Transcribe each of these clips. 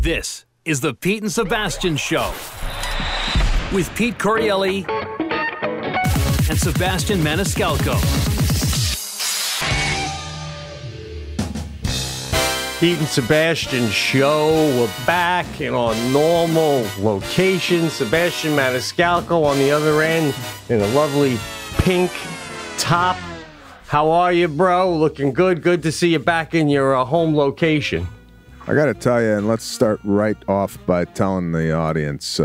This is the Pete and Sebastian Show with Pete Corielli and Sebastian Maniscalco. Pete and Sebastian Show. We're back in our normal location. Sebastian Maniscalco on the other end in a lovely pink top. How are you, bro? Looking good. Good to see you back in your home location. I got to tell you, and let's start right off by telling the audience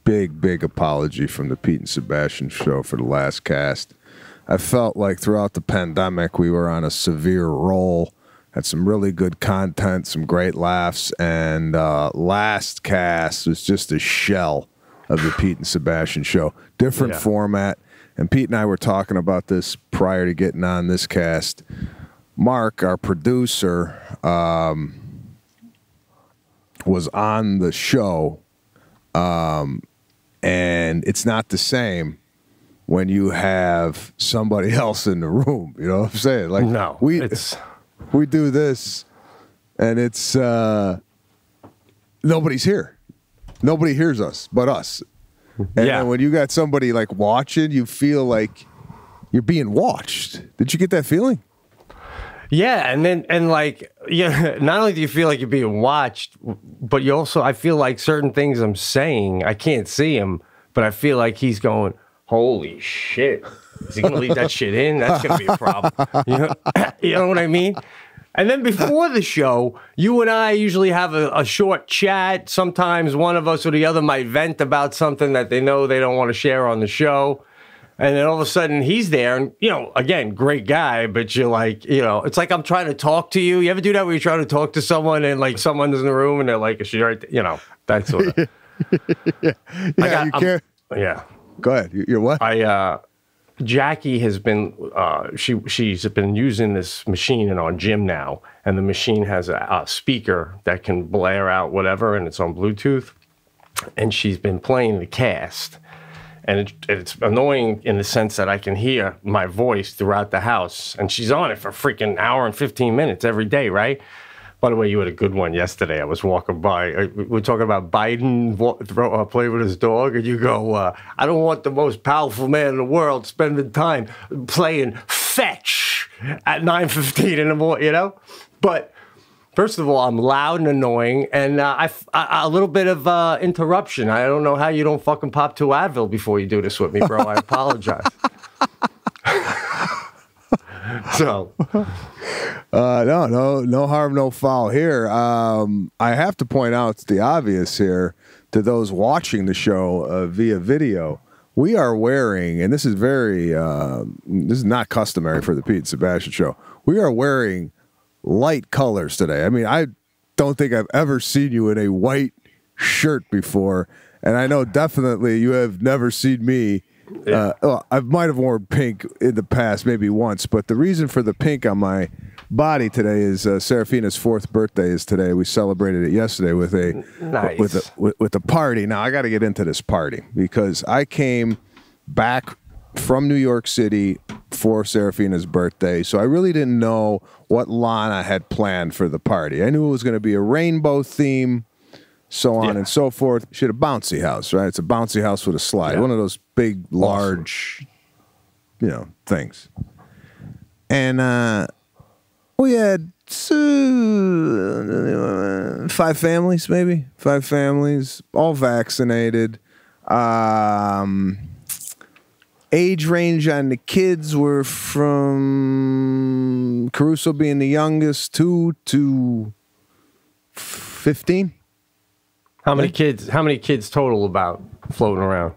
big apology from the Pete and Sebastian Show for the last cast. I felt like throughout the pandemic we were on a severe roll, had some really good content, some great laughs, and last cast was just a shell of the Pete and Sebastian Show. Different format, and Pete and I were talking about this prior to getting on this cast. Mark, our producer, was on the show, and it's not the same when you have somebody else in the room. You know what I'm saying? Like, no, we do this, and it's nobody's here. Nobody hears us but us. And then when you got somebody like watching, you feel like you're being watched. Did you get that feeling? Yeah, not only do you feel like you're being watched, but you also, I feel like certain things I'm saying, I can't see him, but I feel like he's going, holy shit. Is he going to leave that shit in? That's going to be a problem. You know what I mean? And then before the show, you and I usually have a short chat. Sometimes one of us or the other might vent about something that they know they don't want to share on the show. And then all of a sudden he's there, and, again, great guy, but you're like, it's like I'm trying to talk to you. You ever do that where you're trying to talk to someone and like someone's in the room and they're like, is she right there? That sort of. Yeah. Go ahead. You're what? Jackie has been, she's been using this machine in our gym now, and the machine has a speaker that can blare out whatever, and it's on Bluetooth, and she's been playing the cast. And it's annoying in the sense that I can hear my voice throughout the house. And she's on it for a freaking hour and 15 minutes every day, right? By the way, you had a good one yesterday. I was walking by. We're talking about Biden playing with his dog. And you go, I don't want the most powerful man in the world spending time playing fetch at 9:15 in the morning, But first of all, I'm loud and annoying, and a little bit of interruption. I don't know how you don't fucking pop 2 Advil before you do this with me, bro. I apologize. So, no harm, no foul here. I have to point out the obvious here to those watching the show via video. We are wearing, and this is this is not customary for the Pete and Sebastian Show. We are wearing light colors today. I mean, I don't think I've ever seen you in a white shirt before, and I know definitely you have never seen me. I might have worn pink in the past, maybe once, but the reason for the pink on my body today is Serafina's 4th birthday is today. We celebrated it yesterday with a party. Now I got to get into this party because I came back from New York City for Serafina's birthday, so I really didn't know what Lana had planned for the party. I knew it was going to be a rainbow theme, so on and so forth. She had a bouncy house, right? It's a bouncy house with a slide, one of those big, large, things. And we had 5 families, maybe 5 families, all vaccinated. Age range on the kids were from Caruso being the youngest, 2 to 15. How many kids total about floating around?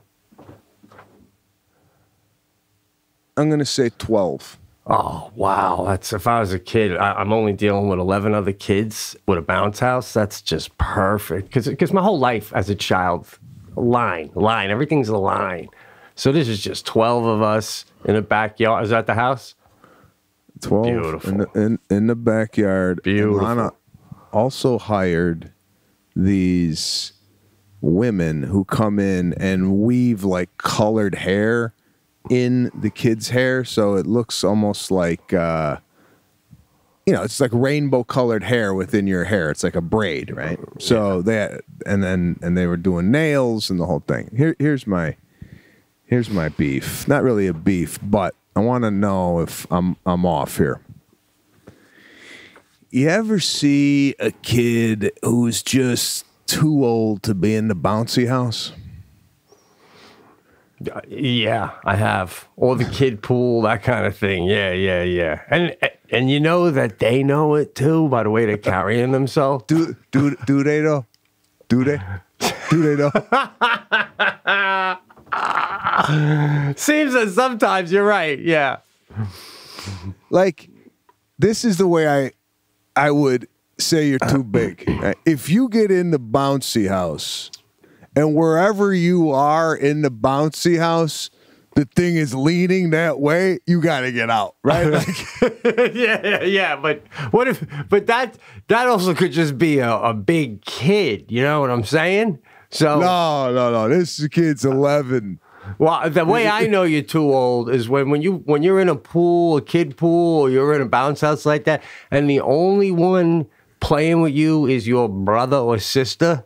I'm going to say 12. Oh, wow. If I was a kid, I'm only dealing with 11 other kids with a bounce house. That's just perfect. Because my whole life as a child, line, everything's a line. So this is just 12 of us in the backyard. Is that the house? 12 Beautiful. In the backyard. Beautiful. And Lana also hired these women who come in and weave like colored hair in the kids' hair, so it looks almost like it's like rainbow colored hair within your hair. It's like a braid, right? So and they were doing nails and the whole thing. Here's my beef. Not really a beef, but I want to know if I'm off here. You ever see a kid who's just too old to be in the bouncy house? Yeah, I have. Or the kid pool, that kind of thing. Yeah. And you know that they know it too by the way they're carrying themselves. Do they though? Do they? Do they though? Seems that sometimes you're right. Yeah. Like, this is the way I would say you're too big. If you get in the bouncy house and wherever you are in the bouncy house, the thing is leaning that way, you got to get out, right? Like, yeah. But what if? But that also could just be a big kid. You know what I'm saying? So no. This kid's 11. Well, the way I know you're too old is when you're in a pool, a kid pool, or you're in a bounce house like that, and the only one playing with you is your brother or sister.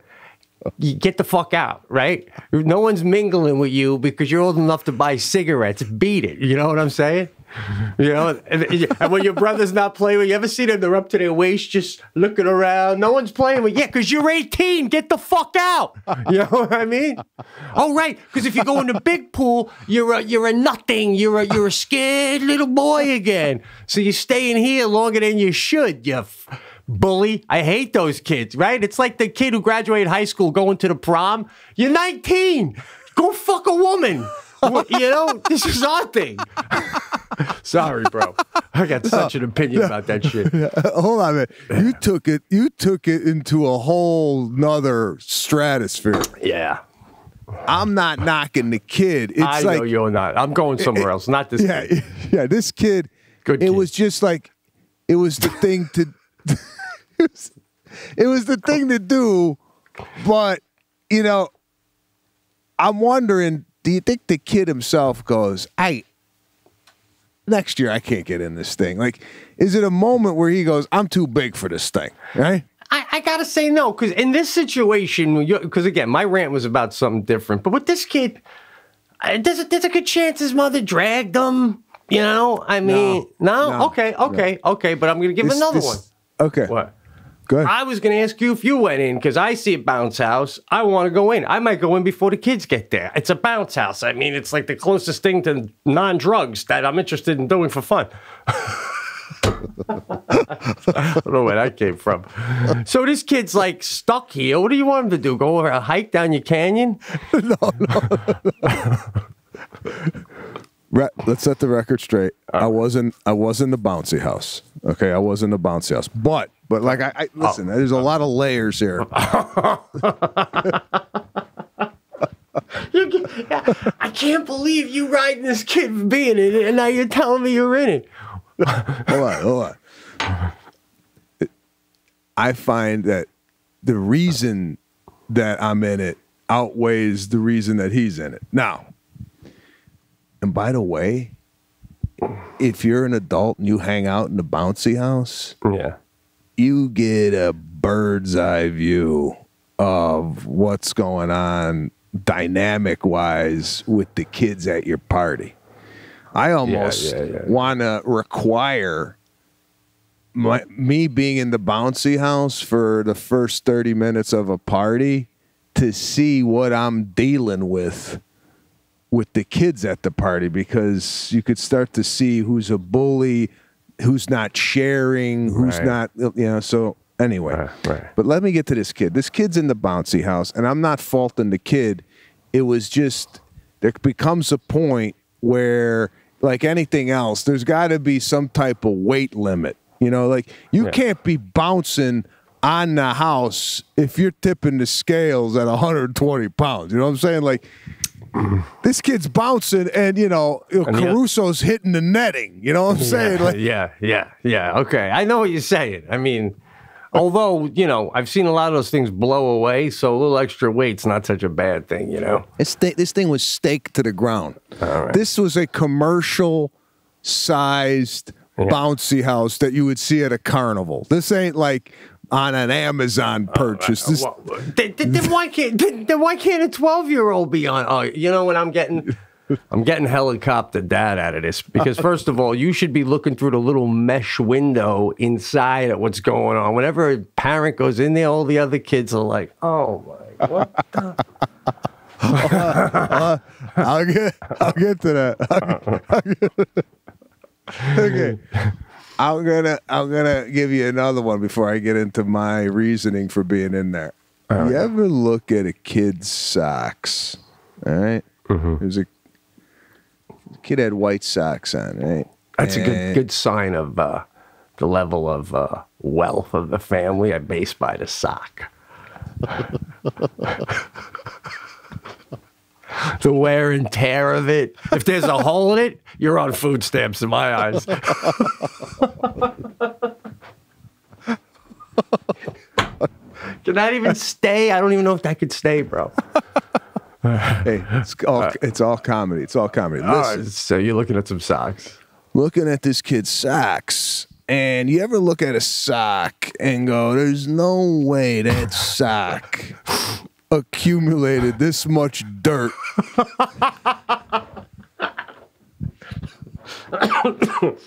You get the fuck out, right? No one's mingling with you because you're old enough to buy cigarettes. Beat it. You know what I'm saying? You know, and when your brother's not playing with you, ever see them? They're up to their waist, just looking around. No one's playing with you. Yeah, because you're 18. Get the fuck out. You know what I mean? Oh, right. Because if you go in the big pool, you're a nothing. You're a scared little boy again. So you're staying here longer than you should. You bully. I hate those kids, right? It's like the kid who graduated high school going to the prom. You're 19. Go fuck a woman. You know, this is our thing. Sorry, bro. I got such an opinion about that shit. Hold on a minute. You took it into a whole nother stratosphere. Yeah. I'm not knocking the kid. It's I know you're not. I'm going somewhere else. Not this kid. Yeah, this kid. Good kid. It was just like, it was the thing to it was the thing to do, but, you know, I'm wondering, do you think the kid himself goes, next year I can't get in this thing? Like, is it a moment where he goes, I'm too big for this thing, right? I gotta say no, because in this situation, because again, my rant was about something different, but with this kid, there's a good chance his mother dragged him, you know? I mean, no? Okay, but I'm going to give another one. Okay. What? Good. I was going to ask you if you went in, because I see a bounce house. I want to go in. I might go in before the kids get there. It's a bounce house. I mean, it's like the closest thing to non-drugs that I'm interested in doing for fun. I don't know where that came from. So this kid's like stuck here. What do you want him to do? Go over a hike down your canyon? No. Let's set the record straight. I was in the bouncy house. Okay, I was in the bouncy house. But like I listen, there's a lot of layers here. I can't believe you riding this kid for being in it, and now you're telling me you're in it. Hold on. I find that the reason that I'm in it outweighs the reason that he's in it. Now, and by the way, if you're an adult and you hang out in the bouncy house, you get a bird's eye view of what's going on dynamic-wise with the kids at your party. I almost want to require me being in the bouncy house for the first 30 minutes of a party to see what I'm dealing with the kids at the party, because you could start to see who's a bully, who's not sharing, who's not, you know, so anyway. But let me get to this kid. This kid's in the bouncy house, and I'm not faulting the kid. It was just, there becomes a point where, like anything else, there's got to be some type of weight limit. You know, like you can't be bouncing on the house if you're tipping the scales at 120 pounds. You know what I'm saying? Like, this kid's bouncing, and you know Caruso's hitting the netting. You know what I'm saying? Like, yeah. Okay, I know what you're saying. I mean, although you know, I've seen a lot of those things blow away, so a little extra weight's not such a bad thing. You know, this thing was staked to the ground. This was a commercial-sized bouncy house that you would see at a carnival. This ain't like on an Amazon purchase. Then why can't a 12-year-old be on? Oh, you know what I'm getting helicopter dad out of this, because first of all, you should be looking through the little mesh window inside at what's going on. Whenever a parent goes in there, all the other kids are like, "Oh my, what the." I'll get to that. Okay. I'm gonna give you another one before I get into my reasoning for being in there. You ever look at a kid's socks? All right. There's a kid had white socks on, right? That's a good sign of the level of wealth of the family. I base by the sock. The wear and tear of it. If there's a hole in it, you're on food stamps in my eyes. Can that even stay? I don't even know if that could stay, bro. Hey, it's all comedy. It's all comedy. Listen, so you're looking at some socks. Looking at this kid's socks, and you ever look at a sock and go, "There's no way that sock accumulated this much dirt."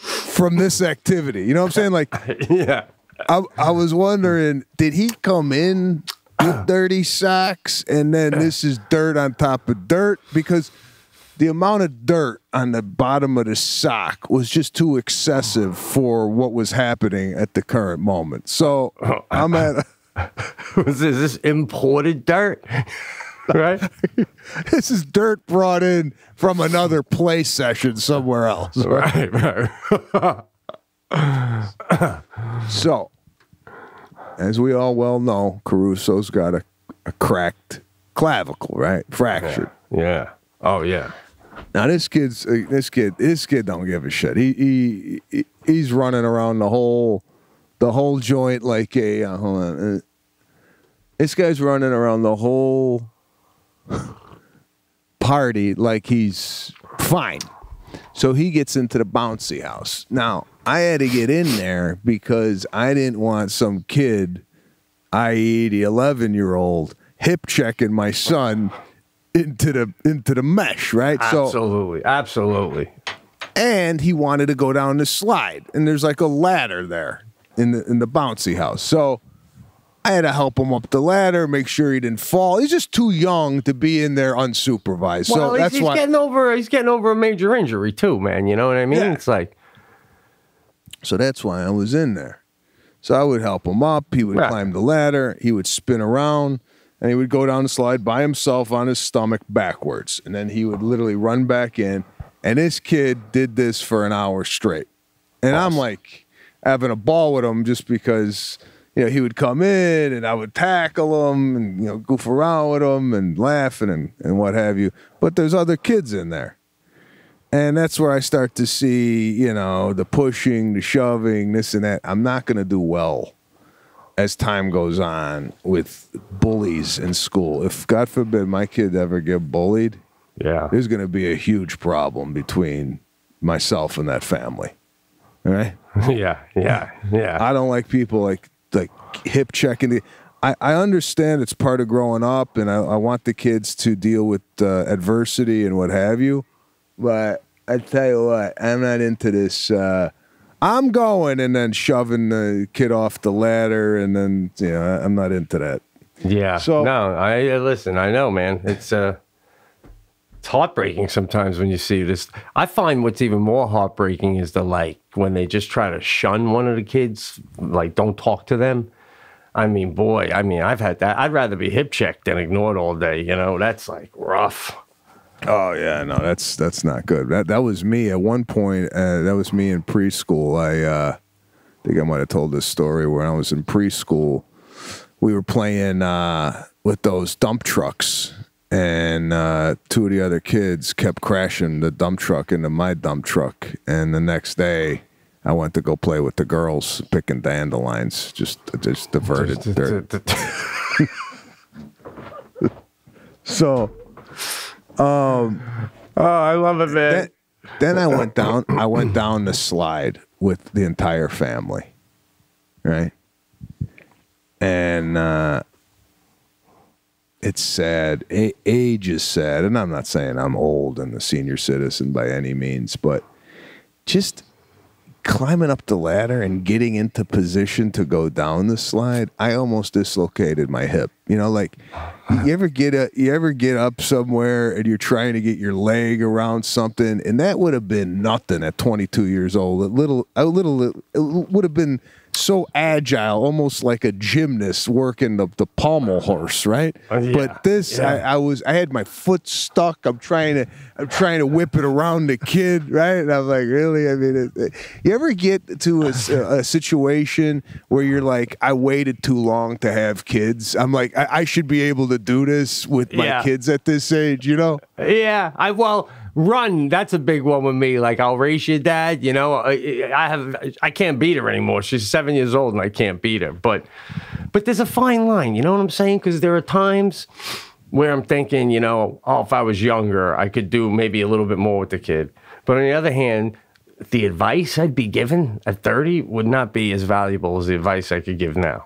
From this activity. You know what I'm saying? Like, yeah. I was wondering, did he come in with dirty socks and then this is dirt on top of dirt? Because the amount of dirt on the bottom of the sock was just too excessive for what was happening at the current moment. So I'm at is this imported dirt? Right? This is dirt brought in from another play session somewhere else. Right. So, as we all well know, Caruso's got a cracked clavicle, right? Fractured. Yeah. Oh yeah. Now this kid don't give a shit. He's running around the whole joint like a hold on. This guy's running around the whole party like he's fine. So he gets into the bouncy house. Now, I had to get in there because I didn't want some kid, i.e. the 11-year-old, hip checking my son into the mesh, right? Absolutely. And he wanted to go down the slide, and there's like a ladder there in the bouncy house. So I had to help him up the ladder, make sure he didn't fall. He's just too young to be in there unsupervised. Well, so that's he's why he's getting over a major injury too, man. You know what I mean? Yeah. It's like, so that's why I was in there. So I would help him up. He would climb the ladder. He would spin around, and he would go down the slide by himself on his stomach backwards, and then he would literally run back in. And this kid did this for an hour straight, and I'm like having a ball with him just because. You know, he would come in and I would tackle him and, you know, goof around with him and laughing and what have you. But there's other kids in there. And that's where I start to see, you know, the pushing, the shoving, this and that. I'm not going to do well as time goes on with bullies in school. If, God forbid, my kid ever get bullied, there's going to be a huge problem between myself and that family. All right? Yeah. I don't like people like hip checking. I understand it's part of growing up, and I want the kids to deal with adversity and what have you. But I tell you what, I'm not into this. I'm going and then shoving the kid off the ladder, and then I'm not into that. Yeah. So no, I listen. I know, man. It's heartbreaking sometimes when you see this. I find what's even more heartbreaking is when they just try to shun one of the kids, like don't talk to them. I mean, boy, I've had that. I'd rather be hip checked than ignored all day. You know, that's like rough. Oh yeah, no, that's not good. That was me at one point. That was me in preschool. I think I might have told this story when I was in preschool. We were playing with those dump trucks. And two of the other kids kept crashing the dump truck into my dump truck. And the next day, I went to go play with the girls, picking dandelions, just diverted dirt. So, oh, I love it, man. Then I went down the slide with the entire family, right? And it's sad. Age is sad. And I'm not saying I'm old and a senior citizen by any means, but just climbing up the ladder and getting into position to go down the slide, I almost dislocated my hip. You know, like you ever get up somewhere and you're trying to get your leg around something, and that would have been nothing at 22 years old. It would have been so agile, almost like a gymnast working the pommel horse, right? Yeah, but this, I had my foot stuck. I'm trying to whip it around the kid, right? And I'm like, really? I mean, you ever get to a situation where you're like, I waited too long to have kids. I'm like, I should be able to do this with my kids at this age, you know? Yeah, run, that's a big one with me. Like, I'll race your dad, you know. I can't beat her anymore. She's 7 years old and I can't beat her. But there's a fine line, you know what I'm saying? Because there are times where I'm thinking, you know, oh, if I was younger, I could do maybe a little bit more with the kid. But on the other hand, the advice I'd be given at 30 would not be as valuable as the advice I could give now.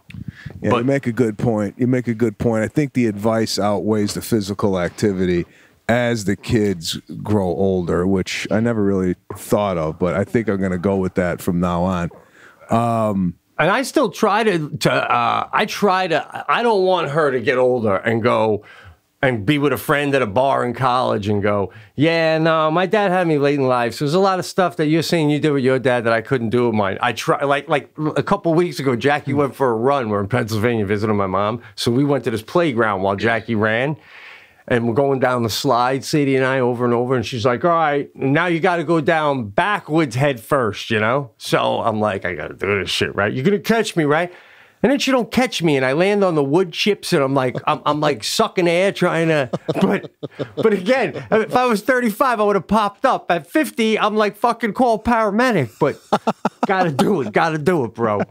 Yeah, but you make a good point. I think the advice outweighs the physical activity as the kids grow older, which I never really thought of, but I think I'm going to go with that from now on. And I still try I don't want her to get older and go and be with a friend at a bar in college and go, yeah, no, my dad had me late in life. So there's a lot of stuff that you're saying you did with your dad that I couldn't do with mine. I try, like a couple weeks ago, Jackie went for a run. We're in Pennsylvania visiting my mom. So we went to this playground while Jackie ran. And we're going down the slide, Sadie and I, over and over. And she's like, all right, now you got to go down backwards head first, you know? So I'm like, I got to do this shit, right? You're going to catch me, right? And then she don't catch me, and I land on the wood chips, and I'm like sucking air trying to, but again, if I was 35, I would have popped up. At 50, I'm like, fucking call paramedic, but gotta do it, bro.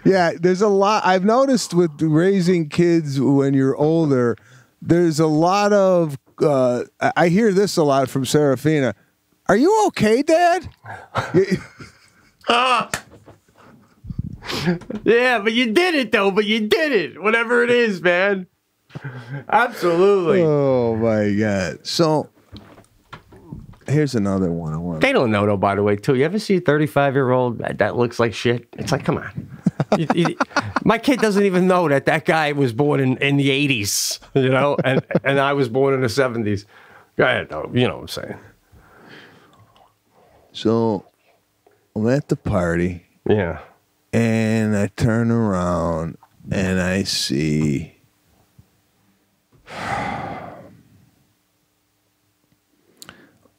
Yeah, there's a lot. I've noticed with raising kids when you're older, there's a lot of, I hear this a lot from Serafina. Are you okay, Dad? Yeah, but you did it, though. Whatever it is, man. Absolutely. Oh, my God. So, here's another one I want. They don't know, though, by the way, too. You ever see a 35-year-old that looks like shit? It's like, come on. My kid doesn't even know that guy was born in the 80s, you know, and I was born in the 70s. Go ahead, though. You know what I'm saying. So, I'm at the party. Yeah. And I turn around and I see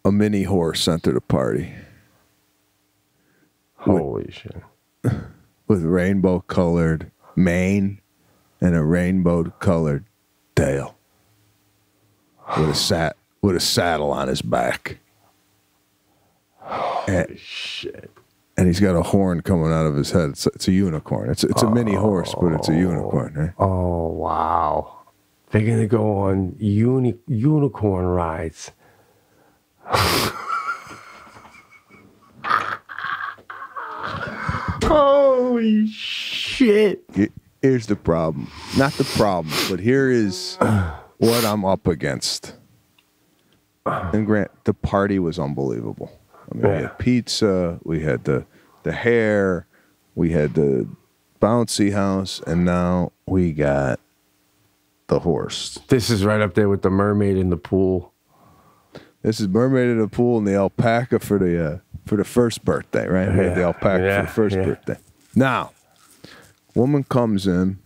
a mini horse enter the party. Holy shit. With rainbow-colored mane and a rainbow-colored tail. With a saddle on his back. Holy shit. And he's got a horn coming out of his head. It's a unicorn. It's a mini horse, but it's a unicorn, right? Oh, wow. They're going to go on unicorn rides. Holy shit. Here's the problem. Not the problem, but here is what I'm up against. And Grant, the party was unbelievable. I mean, we had pizza, we had the hair, we had the bouncy house, and now we got the horse. This is right up there with the mermaid in the pool. This is mermaid in the pool and the alpaca for the first birthday, right? We had the alpaca for the first birthday. Now, woman comes in,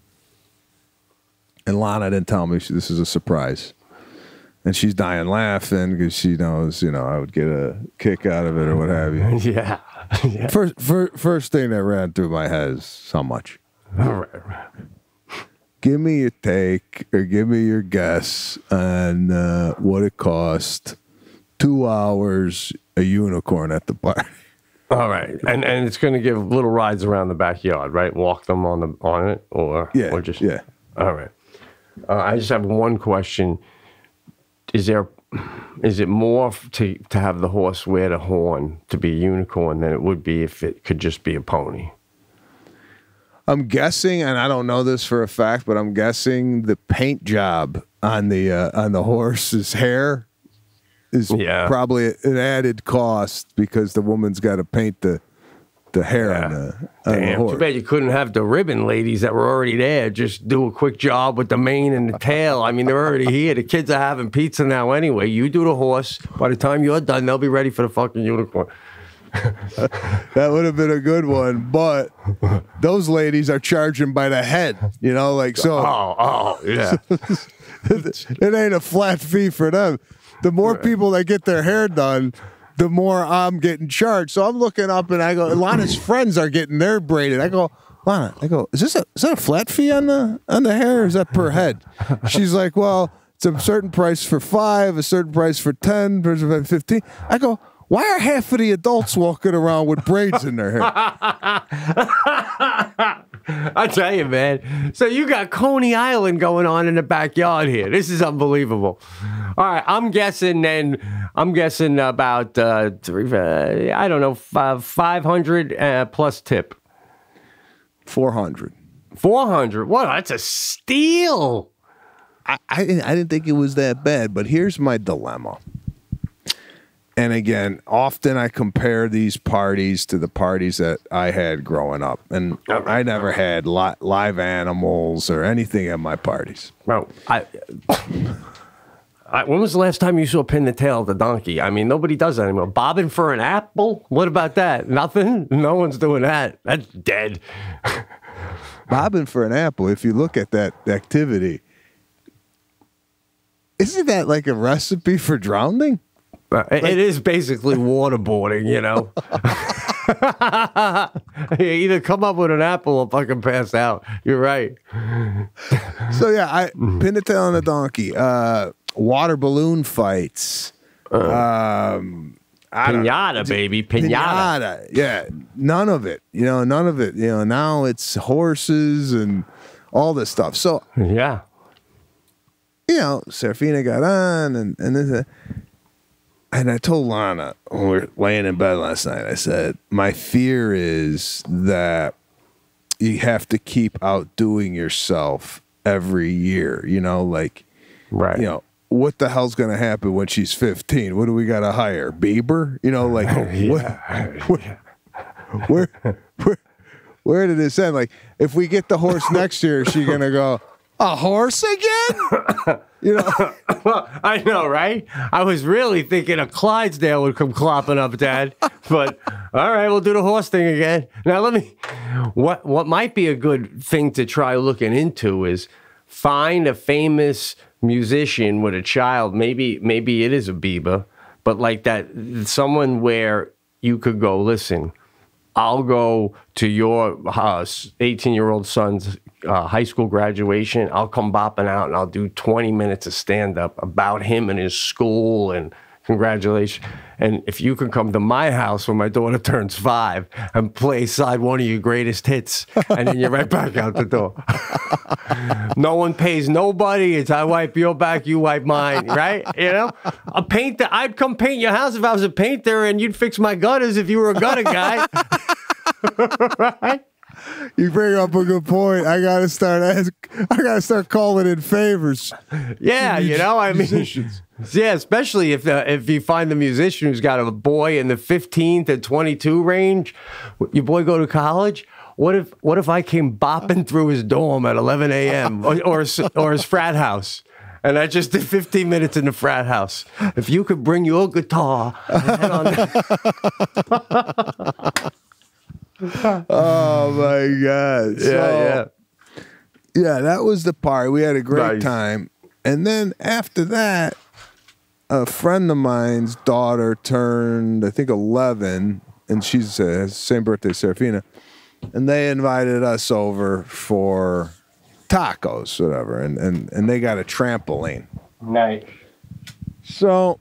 and Lana didn't tell me this is a surprise. And she's dying laughing because she knows, you know, I would get a kick out of it or what have you. Yeah. First thing that ran through my head is how much? All right. Give me your take or give me your guess on what it cost. 2 hours, a unicorn at the party. All right. And it's going to give little rides around the backyard, right? Walk them on it or just. Yeah. All right. I just have one question. Is there is it more to have the horse wear the horn to be a unicorn than it would be if it could just be a pony? I'm guessing, and I don't know this for a fact, but I'm guessing the paint job on the horse's hair is probably an added cost because the woman's got to paint the hair on the horse. Too bad you couldn't have the ribbon ladies that were already there just do a quick job with the mane and the tail. I mean, they're already here. The kids are having pizza now anyway. You do the horse. By the time you're done, they'll be ready for the fucking unicorn. That would have been a good one, but those ladies are charging by the head, you know, like so. Oh, yeah. It ain't a flat fee for them. The more people that get their hair done, the more I'm getting charged. So I'm looking up and I go, Lana's friends are getting their braided. I go, Lana, is that a flat fee on the hair, or is that per head? She's like, well, it's a certain price for 5, a certain price for 10, 15. I go, why are half of the adults walking around with braids in their hair? I tell you, man. So you got Coney Island going on in the backyard here. This is unbelievable. All right, I'm guessing about I don't know, 500 plus tip. 400. 400. What? That's a steal. I didn't think it was that bad, but here's my dilemma. And again, often I compare these parties to the parties that I had growing up. And I never had live animals or anything at my parties. Bro, when was the last time you saw pin the tail of the donkey? I mean, nobody does that anymore. Bobbing for an apple? What about that? Nothing? No one's doing that. That's dead. Bobbing for an apple, if you look at that activity, isn't that like a recipe for drowning? It is basically waterboarding, you know. You either come up with an apple or fucking pass out. You're right. So yeah, pin the tail on a donkey. Water balloon fights. Pinata, baby. Pinata. Yeah. None of it. None of it. Now it's horses and all this stuff. So yeah. Serafina got on and this. And I told Lana when we were laying in bed last night, I said, my fear is that you have to keep outdoing yourself every year, right. What the hell's going to happen when she's 15? What do we got to hire? Bieber? Where did this end? Like, if we get the horse next year, is she going to go, a horse again? Well, I know, right? I was really thinking a Clydesdale would come clopping up, Dad. But all right, we'll do the horse thing again. Now, what might be a good thing to try looking into is find a famous musician with a child. Maybe it is a Bieber, but like that, someone where you could go, listen, I'll go to your 18-year-old son's high school graduation. I'll come bopping out and I'll do 20 minutes of stand-up about him and his school and congratulations. And if you can come to my house when my daughter turns 5 and play side one of your greatest hits, and then you're right back out the door. No one pays nobody. It's I wipe your back, you wipe mine, right? A painter. I'd come paint your house if I was a painter, and you'd fix my gutters if you were a gutter guy. Right? You bring up a good point. I gotta start calling in favors. Yeah, musicians. Yeah, especially if you find the musician who's got a boy in the 15 to 22 range. Your boy go to college. What if I came bopping through his dorm at 11 a.m. or his frat house? And I just did 15 minutes in the frat house. If you could bring your guitar and head on Oh my God. Yeah, that was the party. We had a great time. And then after that, a friend of mine's daughter turned, I think, 11, and she's has the same birthday as Serafina. And they invited us over for tacos, whatever, and they got a trampoline. Nice. So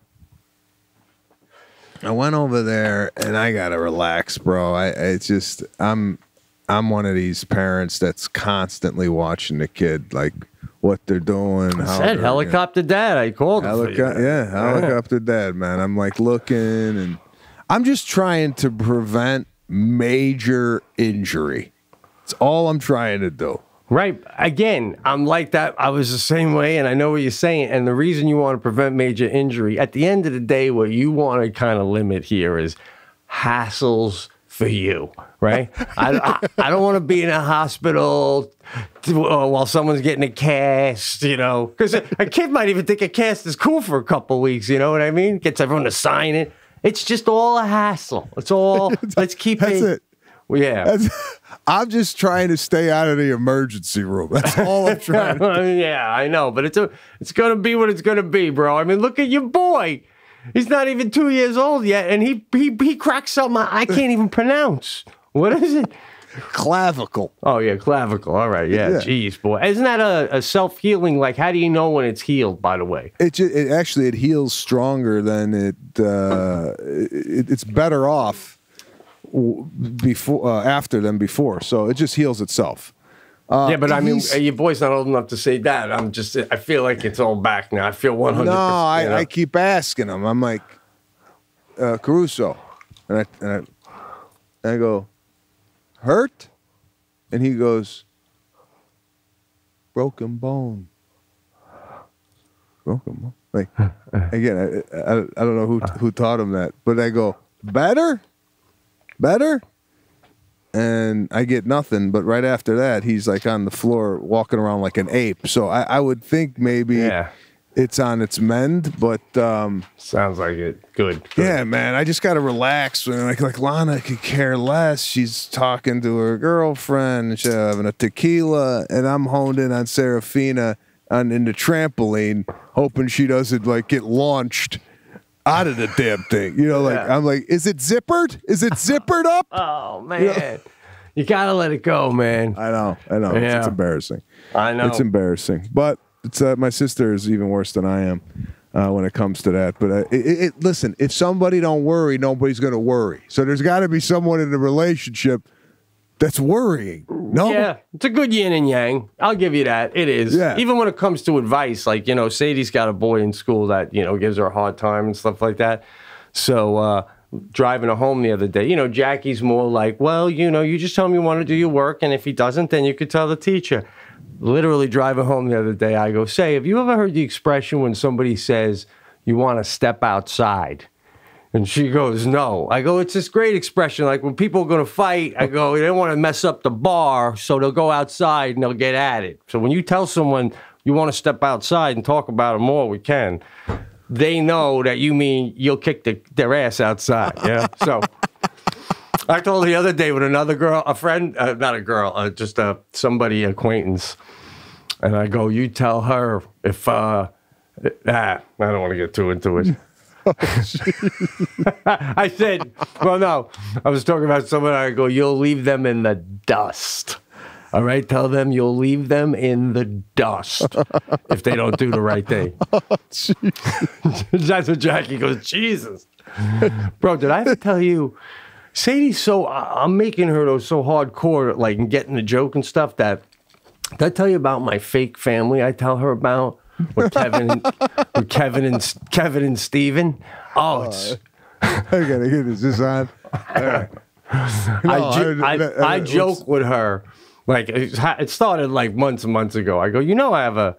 I went over there and I gotta relax, bro. I'm one of these parents that's constantly watching the kid. Like, what they're doing. I said helicopter dad. I called him. Helicopter dad, man. I'm like looking, and I'm just trying to prevent major injury. It's all I'm trying to do. Right. Again, I'm like that. I was the same way, and I know what you're saying. And the reason you want to prevent major injury, at the end of the day, what you want to kind of limit here is hassles for you, right? I don't want to be in a hospital while someone's getting a cast, because a kid might even think a cast is cool for a couple of weeks, you know what I mean? Gets everyone to sign it. It's just all a hassle. It's all, let's keep it. That's it. Well, yeah. I'm just trying to stay out of the emergency room. That's all I'm trying to do. Yeah, I know, but it's going to be what it's going to be, bro. I mean, look at your boy. He's not even 2 years old yet, and he cracked something I can't even pronounce. What is it? Clavicle. Oh, yeah, clavicle. All right, yeah. Jeez, boy. Isn't that a self-healing? Like, how do you know when it's healed, by the way? It actually heals stronger than it's better off after than before, so it just heals itself. Yeah, but I mean, your boy's not old enough to say that. I feel like it's all back now. I feel 100%. No, I keep asking him. I'm like, Caruso, and I go, hurt? And he goes, broken bone. Broken bone. Like, again, I don't know who taught him that, but I go, better? And I get nothing, but right after that, he's like on the floor walking around like an ape. So I would think maybe it's on its mend, but sounds like it. Good. Yeah, man, I just got to relax. Like Lana could care less. She's talking to her girlfriend, she's having a tequila, and I'm honed in on Serafina in the trampoline, hoping she doesn't like get launched out of the damn thing. I'm like, is it zippered? Is it zippered up? Oh, man. You got to let it go, man. I know. Yeah. It's embarrassing. I know. It's embarrassing. But it's my sister is even worse than I am when it comes to that. But listen, if somebody don't worry, nobody's going to worry. So there's got to be someone in the relationship that's worrying. No? Yeah, it's a good yin and yang. I'll give you that. It is. Yeah. Even when it comes to advice, like, Sadie's got a boy in school that, gives her a hard time and stuff like that. So driving her home the other day, Jackie's more like, well, you just tell him you want to do your work, and if he doesn't, then you could tell the teacher. Literally driving home the other day, I go, say, have you ever heard the expression when somebody says you want to step outside? And she goes, no. I go, it's this great expression. Like when people are going to fight, I go, they don't want to mess up the bar, so they'll go outside and they'll get at it. So when you tell someone you want to step outside and talk about it more, we can. They know that you mean you'll kick their ass outside. Yeah. So I told the other day with another girl, a friend, not a girl, just somebody acquaintance. And I go, you tell her if, I don't want to get too into it. I said, well, no, I was talking about someone. I go, you'll leave them in the dust. All right, tell them you'll leave them in the dust if they don't do the right thing. That's what Jackie goes, Jesus. Bro, did I ever tell you, Sadie's I'm making her though so hardcore, like in getting the joke and stuff that, did I tell you about my fake family I tell her about? With Kevin and Steven. Oh, it's. I gotta get this on. Right. I joke with her. Like it started like months and months ago. I go, I have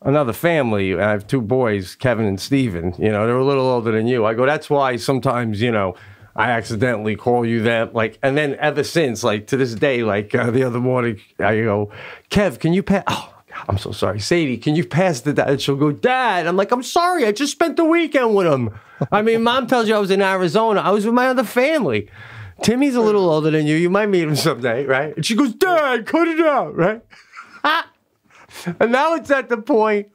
another family. I have two boys, Kevin and Steven. They're a little older than you. I go, that's why sometimes I accidentally call you them. Like, and then ever since, like to this day, like the other morning, I go, Kev, can you pass? Oh. I'm so sorry. Sadie, can you pass the dad? And she'll go, Dad. I'm like, I'm sorry. I just spent the weekend with him. I mean, Mom tells you I was in Arizona. I was with my other family. Timmy's a little older than you. You might meet him someday, right? And she goes, Dad, cut it out, right? And now it's at the point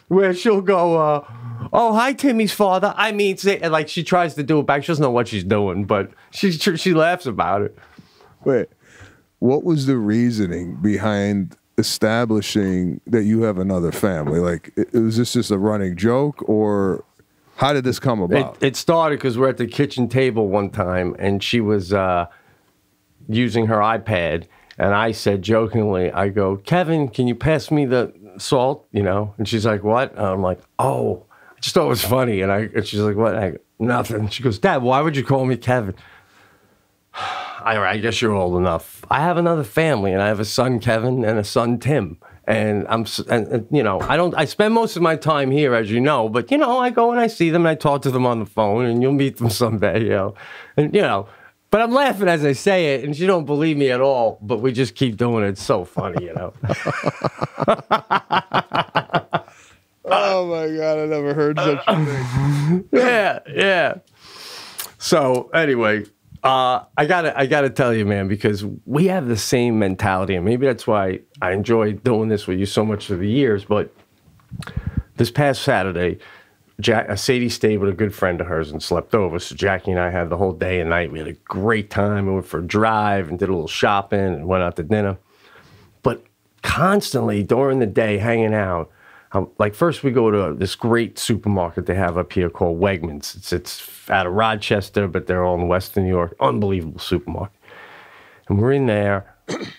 where she'll go, oh, hi, Timmy's father. I mean, like she tries to do it back. She doesn't know what she's doing, but she laughs about it. Wait, what was the reasoning behind establishing that you have another family? Like, was this just a running joke, or how did this come about? It started because we're at the kitchen table one time, and she was using her iPad, and I said jokingly, I go, Kevin, can you pass me the salt, you know? And she's like, what? And I'm like, oh, I just thought it was funny. And she's like, what? And I go, nothing. She goes, Dad, why would you call me Kevin? I guess you're old enough. I have another family, and I have a son, Kevin, and a son, Tim. And you know, I spend most of my time here, as you know, but, you know, I go and I see them and I talk to them on the phone, and you'll meet them someday, you know. And, you know, but I'm laughing as I say it, and she don't believe me at all, but we just keep doing it. It's so funny, you know. Oh my God, I never heard such a thing. Yeah. So anyway, I gotta tell you, man, because we have the same mentality, and maybe that's why I enjoy doing this with you so much for the years. But this past Saturday, Sadie stayed with a good friend of hers and slept over. So Jackie and I had the whole day and night. We had a great time. We went for a drive and did a little shopping and went out to dinner. But constantly during the day, hanging out. Like first we go to this great supermarket they have up here called Wegmans. It's out of Rochester, but they're all in Western New York. Unbelievable supermarket. And we're in there,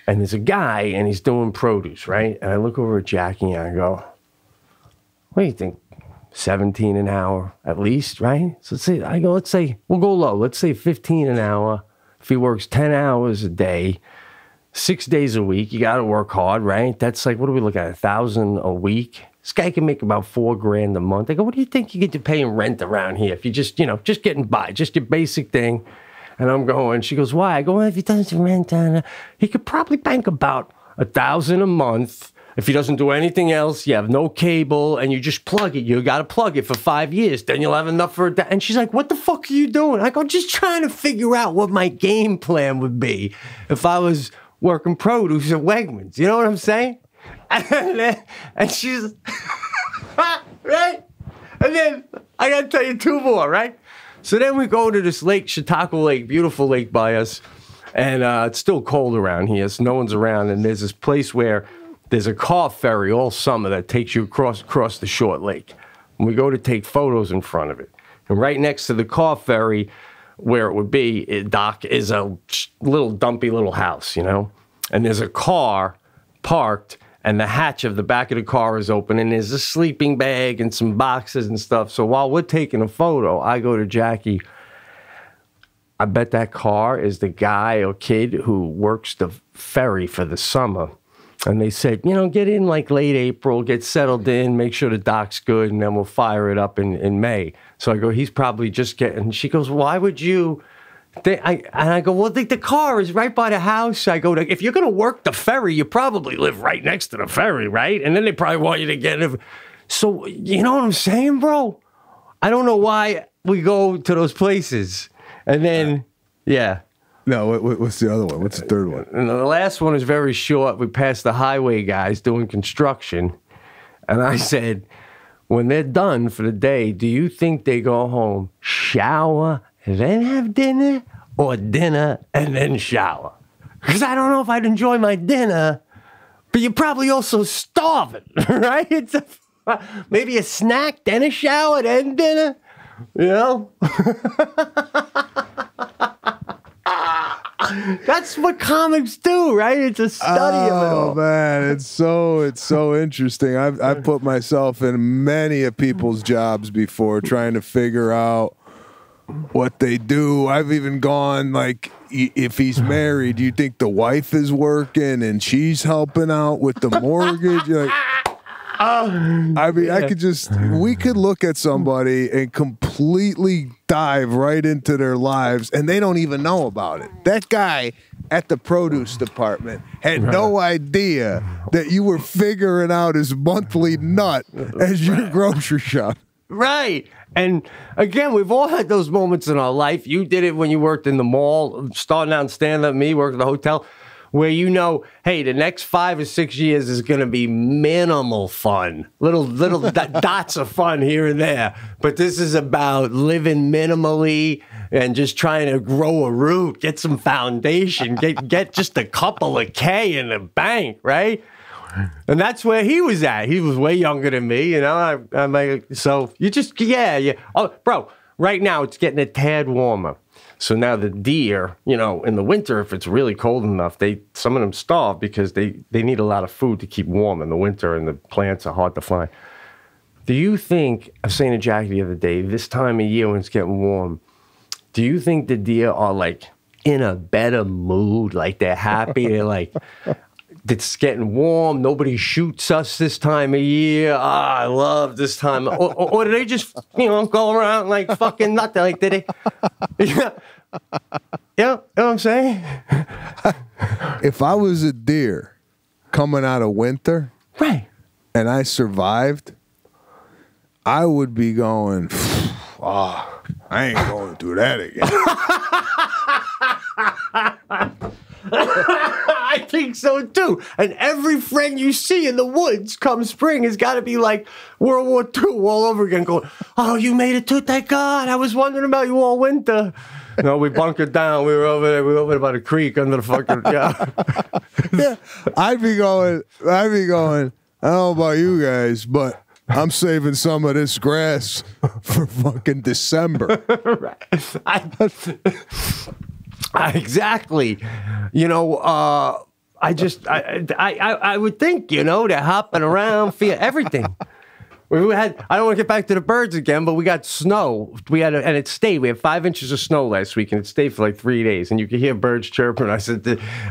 and there's a guy, and he's doing produce, right? And I look over at Jackie, and I go, what do you think? 17 an hour at least, right? So let's say, we'll go low. Let's say 15 an hour. If he works 10 hours a day, 6 days a week, you got to work hard, right? That's like, what do we look at, $1,000 a week? This guy can make about $4,000 a month. I go, what do you think you get to pay in rent around here if you just, you know, just getting by, just your basic thing? And I'm going, she goes, why? I go, well, if he doesn't rent on he could probably bank about $1,000 a month. If he doesn't do anything else, you have no cable, and you just plug it. You got to plug it for 5 years. Then you'll have enough for a. And she's like, what the fuck are you doing? I go, just trying to figure out what my game plan would be if I was working produce at Wegmans. You know what I'm saying? And she's, right? And then I got to tell you two more, right? So then we go to this lake, Chautauqua Lake, beautiful lake by us. And it's still cold around here, so no one's around. And there's this place where there's a car ferry all summer that takes you across the short lake. And we go to take photos in front of it. And right next to the car ferry, where it would be, dock, is a little dumpy little house, you know? And there's a car parked, and the hatch of the back of the car is open, and there's a sleeping bag and some boxes and stuff. So while we're taking a photo, I go to Jackie. I bet that car is the guy or kid who works the ferry for the summer. And they said, you know, get in like late April, get settled in, make sure the dock's good, and then we'll fire it up in May. So I go, he's probably just getting, she goes, why would you? And I go, well, the car is right by the house. I go, if you're going to work the ferry, you probably live right next to the ferry, right? And then they probably want you to get it. So, you know what I'm saying, bro? I don't know why we go to those places. And then, yeah. No, what's the other one? What's the third one? And the last one is very short. We passed the highway guys doing construction. And I said, when they're done for the day, do you think they go home, shower, and then have dinner, or dinner and then shower? Because I don't know if I'd enjoy my dinner, but you're probably also starving, right? It's maybe a snack, then a shower, then dinner, you know? That's what comics do, right? It's a study of it all. Oh man, it's so interesting. I've put myself in many of people's jobs before, trying to figure out what they do. I've even gone, like, if he's married, you think the wife is working and she's helping out with the mortgage? You're like, I mean, yeah. We could look at somebody and completely dive right into their lives, and they don't even know about it. That guy at the produce department had no idea that you were figuring out his monthly nut as your grocery shop. Right. And again, we've all had those moments in our life. You did it when you worked in the mall, starting out in stand-up, me working at the hotel, where you know, hey, the next 5 or 6 years is going to be minimal fun. Little dots of fun here and there. But this is about living minimally and just trying to grow a root, get some foundation, get just a couple of K in the bank, right? And that's where he was at. He was way younger than me, you know. So you just, yeah. Oh, bro, right now it's getting a tad warmer. So now the deer, you know, in the winter, if it's really cold enough, some of them starve because they need a lot of food to keep warm in the winter, and the plants are hard to find. Do you think, I was saying to Jackie the other day, this time of year when it's getting warm, do you think the deer are like in a better mood? Like they're happy, they're like, it's getting warm, nobody shoots us this time of year. Ah, I love this time. Or do they just, you know, go around like fucking nothing? Like, did they? Yeah. You know what I'm saying? If I was a deer coming out of winter, Right. and I survived, I would be going, oh, I ain't going through that again. I think so too. And every friend you see in the woods come spring has got to be like World War II all over again, going, oh, you made it too, thank God. I was wondering about you all winter. No, we bunkered down. We were over there by the creek under the fucking, yeah. Yeah, I'd be going, I don't know about you guys, but I'm saving some of this grass for fucking December. Exactly. You know, I would think, you know, they're hopping around, feel everything. I don't want to get back to the birds again, but we got snow. And it stayed. We had 5 inches of snow last week, and it stayed for like 3 days. And you could hear birds chirping. I said,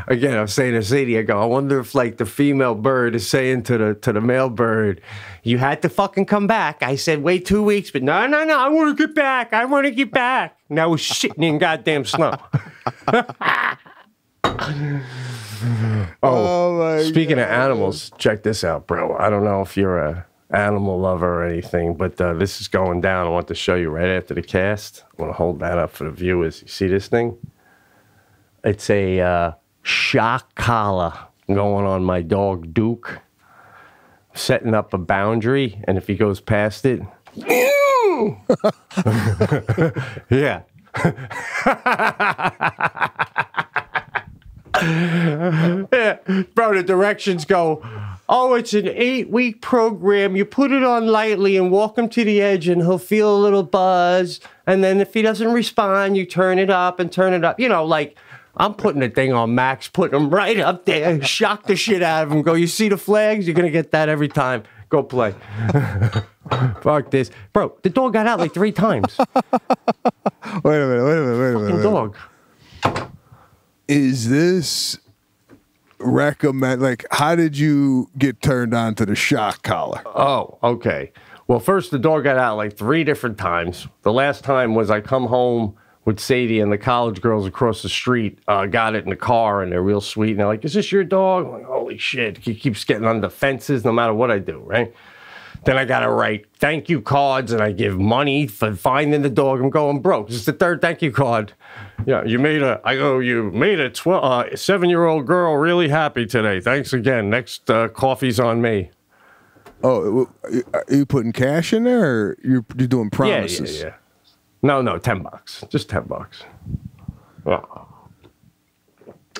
again, I was saying to Sadie, I go, I wonder if like the female bird is saying to the male bird, you had to fucking come back. I said, wait 2 weeks, but no, I want to get back. I want to get back. Now we're shitting in goddamn snow. Speaking of animals, check this out, bro. I don't know if you're a animal lover or anything, but this is going down. I want to show you right after the cast. I want to hold that up for the viewers. You see this thing? It's a shock collar going on my dog Duke, setting up a boundary, and if he goes past it, yeah. Yeah. Bro, the directions go, oh, it's an 8-week program. You put it on lightly and walk him to the edge and he'll feel a little buzz. And then if he doesn't respond, you turn it up and turn it up. You know, like, I'm putting the thing on max, putting him right up there, shock the shit out of him. Go, you see the flags? You're going to get that every time. Go play. Fuck this. Bro, the dog got out like 3 times. Wait a minute. Fucking dog. Is this recommend, like, how did you get turned on to the shock collar? Oh, okay. Well, first, the dog got out like 3 different times. The last time was I come home with Sadie and the college girls across the street got it in the car, and they're real sweet. And they're like, is this your dog? I'm like, holy shit. He keeps getting under fences no matter what I do, right? Then I got to write thank you cards, and I give money for finding the dog. I'm going broke. This is the 3rd thank you card. Yeah, you made a 7-year-old girl really happy today. Thanks again. Next coffee's on me. Oh, are you putting cash in there, or you're doing promises? Yeah. No, $10. Just $10. Well,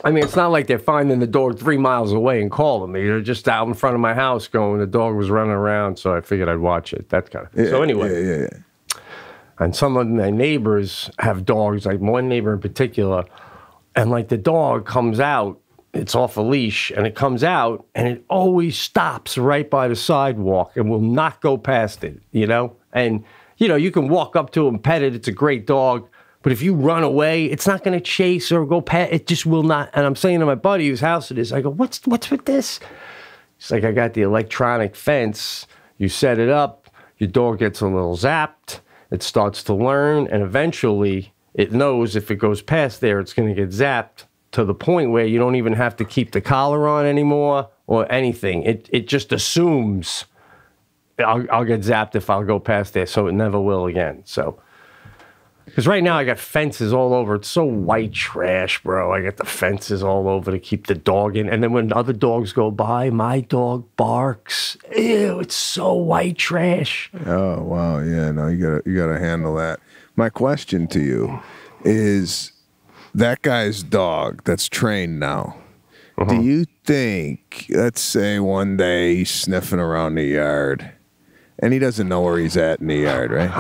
I mean, it's not like they're finding the dog 3 miles away and calling me. They're just out in front of my house going, the dog was running around, so I figured I'd watch it. That kind of thing. So anyway. Yeah. And some of my neighbors have dogs, like one neighbor in particular, and like the dog comes out, it's off a leash, and it comes out, and it always stops right by the sidewalk and will not go past it, you know? And, you know, you can walk up to it and pet it. It's a great dog. But if you run away, it's not going to chase or go past. It just will not. And I'm saying to my buddy whose house it is, I go, what's with this? He's like, I got the electronic fence. You set it up. Your dog gets a little zapped. It starts to learn. And eventually, it knows if it goes past there, it's going to get zapped to the point where you don't even have to keep the collar on anymore or anything. It just assumes I'll get zapped if I'll go past there, so it never will again. So, because right now I got fences all over. It's so white trash, bro. I got the fences all over to keep the dog in. And then when other dogs go by, my dog barks. Ew, it's so white trash. Oh, wow. Yeah, no, you gotta handle that. My question to you is, that guy's dog that's trained now, do you think, let's say one day he's sniffing around the yard and he doesn't know where he's at in the yard, right?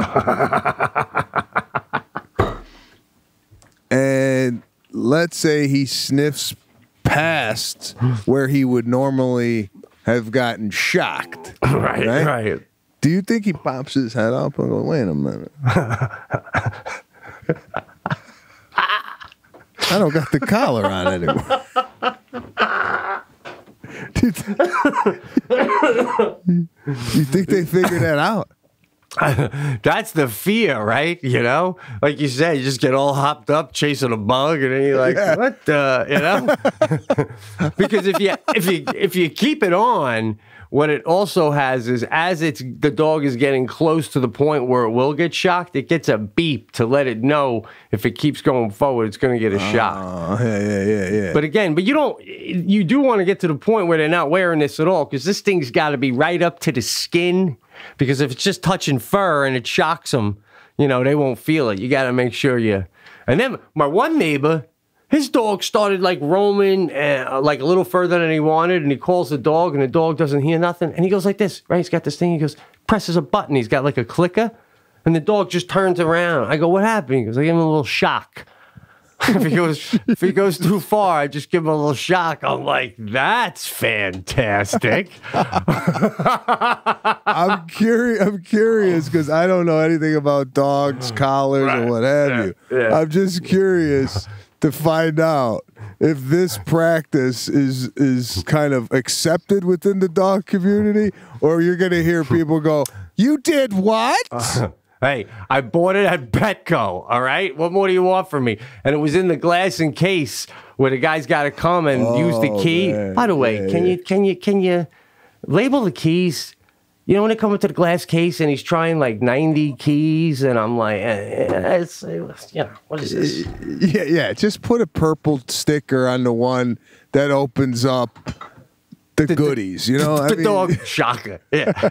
let's say he sniffs past where he would normally have gotten shocked. Right. Do you think he pops his head up and goes, wait a minute? I don't got the collar on anymore. You think they figured that out? That's the fear, right? You know, like you said, you just get all hopped up chasing a bug, and then you're like, "What?" You know, because if you keep it on, what it also has is as the dog is getting close to the point where it will get shocked, it gets a beep to let it know if it keeps going forward, it's going to get a shock. Oh, yeah. But you do want to get to the point where they're not wearing this at all, because this thing's got to be right up to the skin. Because if it's just touching fur and it shocks them, you know, they won't feel it. You got to make sure you. And then my one neighbor, his dog started like roaming like a little further than he wanted, and he calls the dog, and the dog doesn't hear nothing, and he goes like this, right? He's got this thing. He goes, presses a button. He's got like a clicker, and the dog just turns around. I go, what happened? He goes, I gave him a little shock. if he goes too far, I just give him a little shock. I'm like, that's fantastic. I'm curious because I don't know anything about dogs, collars, or what have you. Yeah. I'm just curious to find out if this practice is kind of accepted within the dog community, or you're going to hear people go, "You did what?" Hey, I bought it at Petco, all right? What more do you want from me? And it was in the glass and case where the guy's got to come and use the key. Man. By the way, can you label the keys? You know, when they come into the glass case and he's trying like 90 keys, and I'm like, what is this? Yeah. Just put a purple sticker on the one that opens up the goodies, you know? The dog shocker, yeah.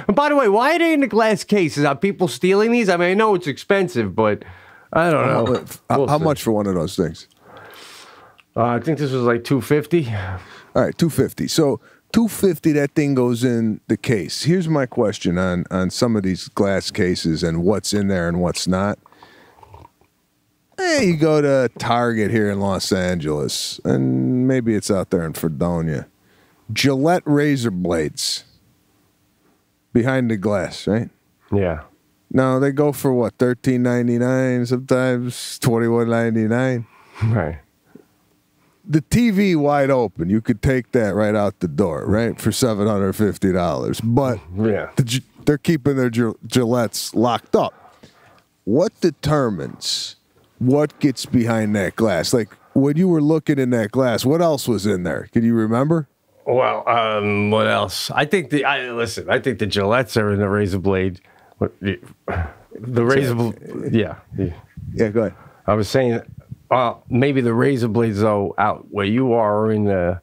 And by the way, why are they in the glass cases? Are people stealing these? I mean, I know it's expensive, but I don't know. How much for one of those things? I think this was like $250. All right, $250. So $250, that thing goes in the case. Here's my question on some of these glass cases and what's in there and what's not. Hey, you go to Target here in Los Angeles, and maybe it's out there in Fredonia. Gillette razor blades. Behind the glass, right? Yeah. No, they go for what, $13.99, sometimes $21.99. Right. The TV wide open, you could take that right out the door, right, for $750. But yeah, they're keeping their Gillettes locked up. What determines what gets behind that glass? Like when you were looking in that glass, what else was in there? Can you remember? Well, what else? I think the Gillettes are in the razor blade. The razor blade, yeah. Yeah, go ahead. I was saying, maybe the razor blades, though, out where you are in the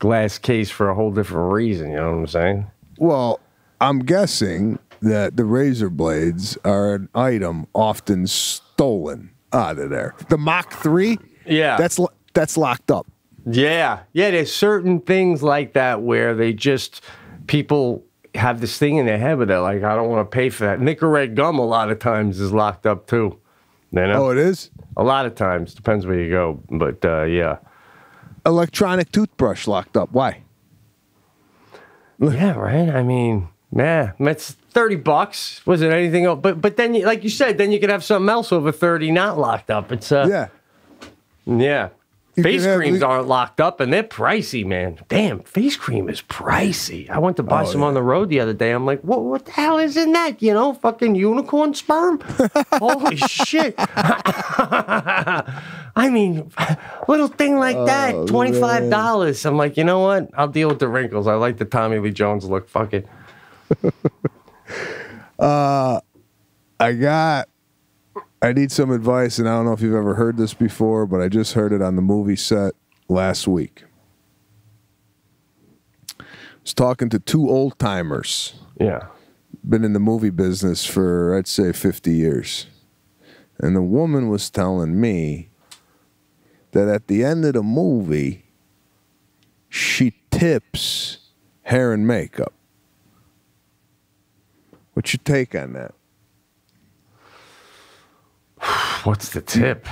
glass case for a whole different reason. You know what I'm saying? Well, I'm guessing that the razor blades are an item often stolen out of there. The Mach 3? Yeah. That's locked up. Yeah, there's certain things like that where people have this thing in their head, but they're like, I don't want to pay for that. Nicorette gum a lot of times is locked up too. You know? Oh, it is? A lot of times. Depends where you go, but yeah. Electronic toothbrush locked up. Why? Yeah, right? I mean, yeah, that's $30. Wasn't anything else. But then, like you said, then you could have something else over 30 not locked up. It's Yeah. Face creams aren't locked up, and they're pricey, man. Damn, face cream is pricey. I went to buy some on the road the other day. I'm like, what the hell is in that? You know, fucking unicorn sperm? Holy shit. I mean, little thing like that, $25. Man. I'm like, you know what? I'll deal with the wrinkles. I like the Tommy Lee Jones look. Fuck it. I need some advice, and I don't know if you've ever heard this before, but I just heard it on the movie set last week. I was talking to two old timers. Yeah. Been in the movie business for, I'd say, 50 years. And the woman was telling me that at the end of the movie, she tips hair and makeup. What's your take on that? What's the tip?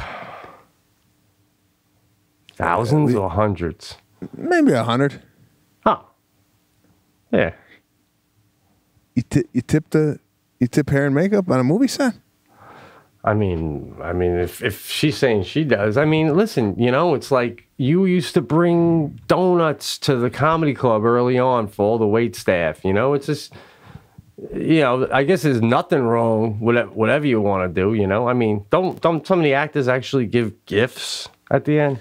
Thousands or hundreds? Maybe 100. Oh, yeah. You tip hair and makeup on a movie set? I mean, if she's saying she does, I mean, listen, you know, it's like you used to bring donuts to the comedy club early on for all the wait staff. You know, it's just, you know, I guess there's nothing wrong with whatever you want to do. You know, I mean, don't some of the actors actually give gifts at the end?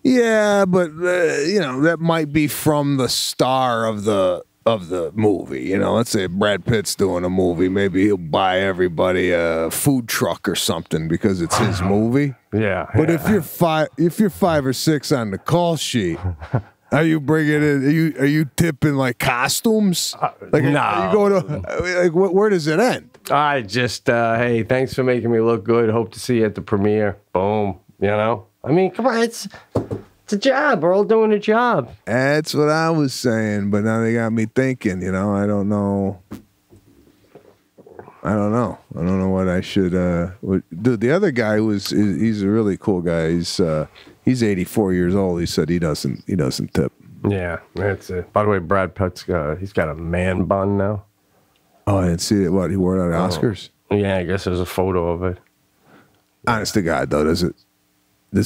Yeah, but you know, that might be from the star of the movie. You know, let's say Brad Pitt's doing a movie, maybe he'll buy everybody a food truck or something because it's his movie. Yeah. But if you're five or six on the call sheet, are you bringing in? Are you tipping like costumes? Like, no. Are you going to like where does it end? I just hey, thanks for making me look good. Hope to see you at the premiere. Boom. You know. I mean, come on, it's a job. We're all doing a job. That's what I was saying, but now they got me thinking. You know, I don't know what I should. Dude, the other guy he's a really cool guy. He's 84 years old. He said he doesn't tip. Yeah, that's it. By the way, Brad Pitt's he's got a man bun now. Oh, I didn't see it. What, he wore it at Oscars? Yeah, I guess there's a photo of it. Honest to God, though, does